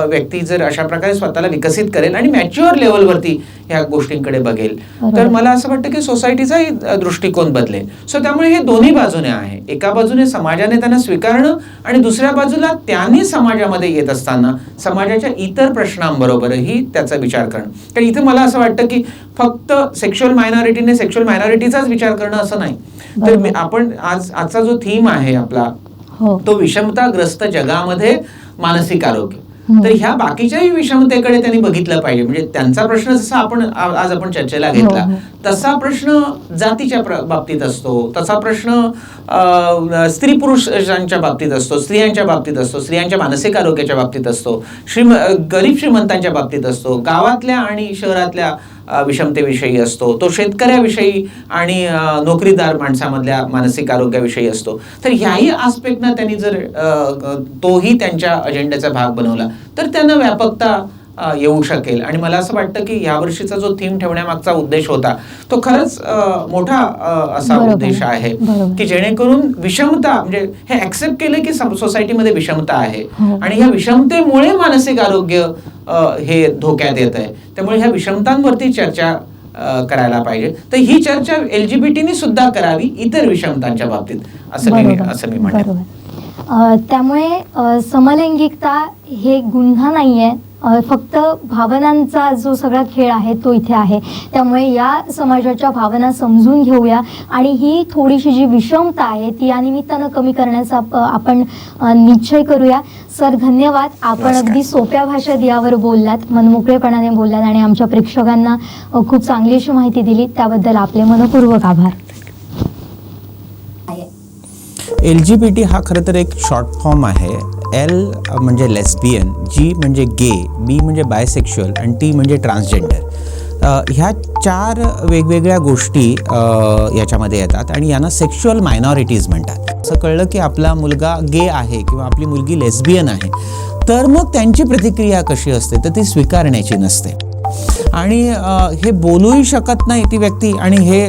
S1: व्यक्ती जर अशा प्रकारे स्वतःला विकसित करेल आणि मॅच्युअर लेवलवरती ह्या गोष्टींकडे बघेल, तर मला असं वाटतं की सोसायटीचाही दृष्टिकोन बदलेल. सो त्यामुळे हे दोन्ही बाजूने आहे. एका बाजूने समाजाने त्यांना स्वीकारणं, आणि दुसऱ्या बाजूला त्यांनी समाजामध्ये येत असताना समाजाच्या इतर प्रश्नांबरोबरही त्याचा विचार करणं. कारण इथे मला असं वाटतं की फक्त सेक्शुअल मायनॉरिटीने सेक्शुअल मायनॉरिटीचाच विचार करणं असं नाही. तर आपण आजचा जो थीम आहे आपला, तो विषमताग्रस्त जगामध्ये मानसिक आरोग्य. तर ह्या बाकीच्याही विषमतेकडे त्यांनी बघितलं पाहिजे. म्हणजे त्यांचा प्रश्न जसा आज आपण चर्चेला घेतला, तसा प्रश्न जातीच्या बाबतीत असतो, तसा प्रश्न स्त्री पुरुषांच्या बाबतीत असतो, स्त्रियांच्या बाबतीत असतो, स्त्रियांच्या मानसिक आरोग्याच्या बाबतीत असतो, गरीब श्रीमंतांच्या बाबतीत असतो, गावातल्या आणि शहरातल्या विषमतेविषयी असतो, तो शेतकऱ्याविषयी आणि नोकरीदार माणसामधल्या मानसिक आरोग्याविषयी असतो. तर ह्याही आस्पेक्टनं त्यांनी जर तोही त्यांच्या अजेंड्याचा भाग बनवला तर त्यांना व्यापकता येऊ शकेल. आणि मला असं वाटतं की यावर्षीचा जो थीम ठेवण्यामागचा उद्देश होता तो खरंच मोठा असा उद्देश आहे की जेणेकरून विषमता, म्हणजे हे ऍक्सेप्ट केलं की सोसायटीमध्ये विषमता आहे आणि ह्या विषमतेमुळे मानसिक आरोग्य हे धोक्यात येत आहे. त्यामुळे ह्या विषमतांवरती चर्चा करायला पाहिजे. तर ही चर्चा LGBTनी सुद्धा करावी इतर विषमतांच्या बाबतीत, असं मी म्हणेन.
S2: त्यामुळे समलैंगिकता हे गुन्हा नाहीये, फक्त भावनांचा जो सगळा खेळ आहे तो इथे आहे. त्यामुळे या समाजाच्या भावना समजून घेऊया आणि ही थोडीशी जी विषमता आहे ती या निमित्तानं कमी करण्याचा आपण निश्चय करूया. सर धन्यवाद. आपण अगदी सोप्या भाषेत यावर बोललात, मनमोकळेपणाने बोललात आणि आमच्या प्रेक्षकांना खूप चांगली अशी माहिती दिली, त्याबद्दल आपले मनपूर्वक आभार.
S1: LGBT हा खरं तर एक शॉर्ट फॉर्म आहे. L म्हणजे लेस्बियन, G म्हणजे गे, B म्हणजे बायसेक्शुअल आणि T म्हणजे ट्रान्सजेंडर. ह्या 4 वेगवेगळ्या गोष्टी याच्यामध्ये येतात आणि यांना सेक्शुअल मायनॉरिटीज म्हणतात. असं कळलं की आपला मुलगा गे आहे किंवा आपली मुलगी लेस्बियन आहे, तर मग त्यांची प्रतिक्रिया कशी असते, तर ती स्वीकारण्याची नसते आणि हे बोलूही शकत नाही ती व्यक्ती, आणि हे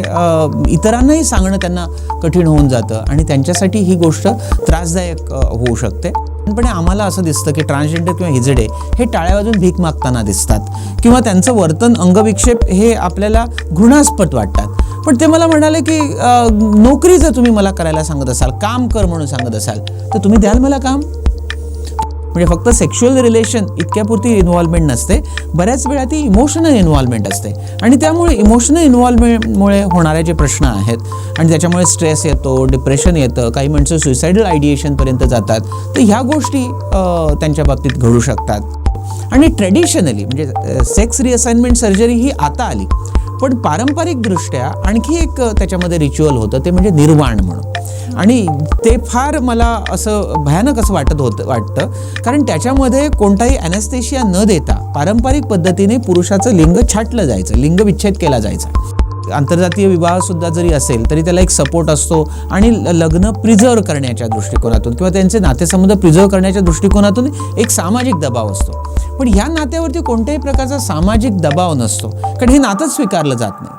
S1: इतरांनाही सांगणं त्यांना कठीण होऊन जातं आणि त्यांच्यासाठी ही गोष्ट त्रासदायक होऊ शकते. पण आम्हाला असं दिसतं की ट्रान्सजेंडर किंवा हिजडे हे टाळ्या वाजून भीक मागताना दिसतात किंवा त्यांचं वर्तन, अंगविक्षेप हे आपल्याला घृणास्पद वाटतात. पण ते मला म्हणाले की नोकरी जर तुम्ही मला करायला सांगत असाल, काम कर म्हणून सांगत असाल, तर तुम्ही द्याल मला काम? म्हणजे फक्त सेक्शुअल रिलेशन इतक्यापुरती इन्व्हॉल्वमेंट नसते, बऱ्याच वेळा ती इमोशनल इन्व्हॉल्वमेंट असते आणि त्यामुळे इमोशनल इन्व्हॉल्वमेंटमुळे होणारे जे प्रश्न आहेत आणि त्याच्यामुळे स्ट्रेस येतो, डिप्रेशन येतं, काही माणसं सुसायडल आयडिएशनपर्यंत जातात. तर ह्या गोष्टी त्यांच्या बाबतीत घडू शकतात. आणि ट्रेडिशनली म्हणजे सेक्स रिअसाइनमेंट सर्जरी ही आता आली, पण पारंपरिकदृष्ट्या आणखी एक त्याच्यामध्ये रिच्युअल होतं, ते म्हणजे निर्वाण म्हणून. आणि ते फार मला असं भयानक असं वाटतं कारण त्याच्यामध्ये कोणताही ॲनेस्थेशिया न देता पारंपरिक पद्धतीने पुरुषाचं लिंग छाटलं जायचं, लिंगविच्छेद केला जायचा. आंतरजातीय विवाहसुद्धा जरी असेल तरी त्याला एक सपोर्ट असतो आणि लग्न प्रिझर्व करण्याच्या दृष्टिकोनातून किंवा त्यांचे नातेसंबंध प्रिझर्व करण्याच्या दृष्टिकोनातून एक सामाजिक दबाव असतो. पण ह्या नात्यावरती कोणत्याही प्रकारचा सामाजिक दबाव नसतो, कारण हे नातंच स्वीकारलं जात नाही.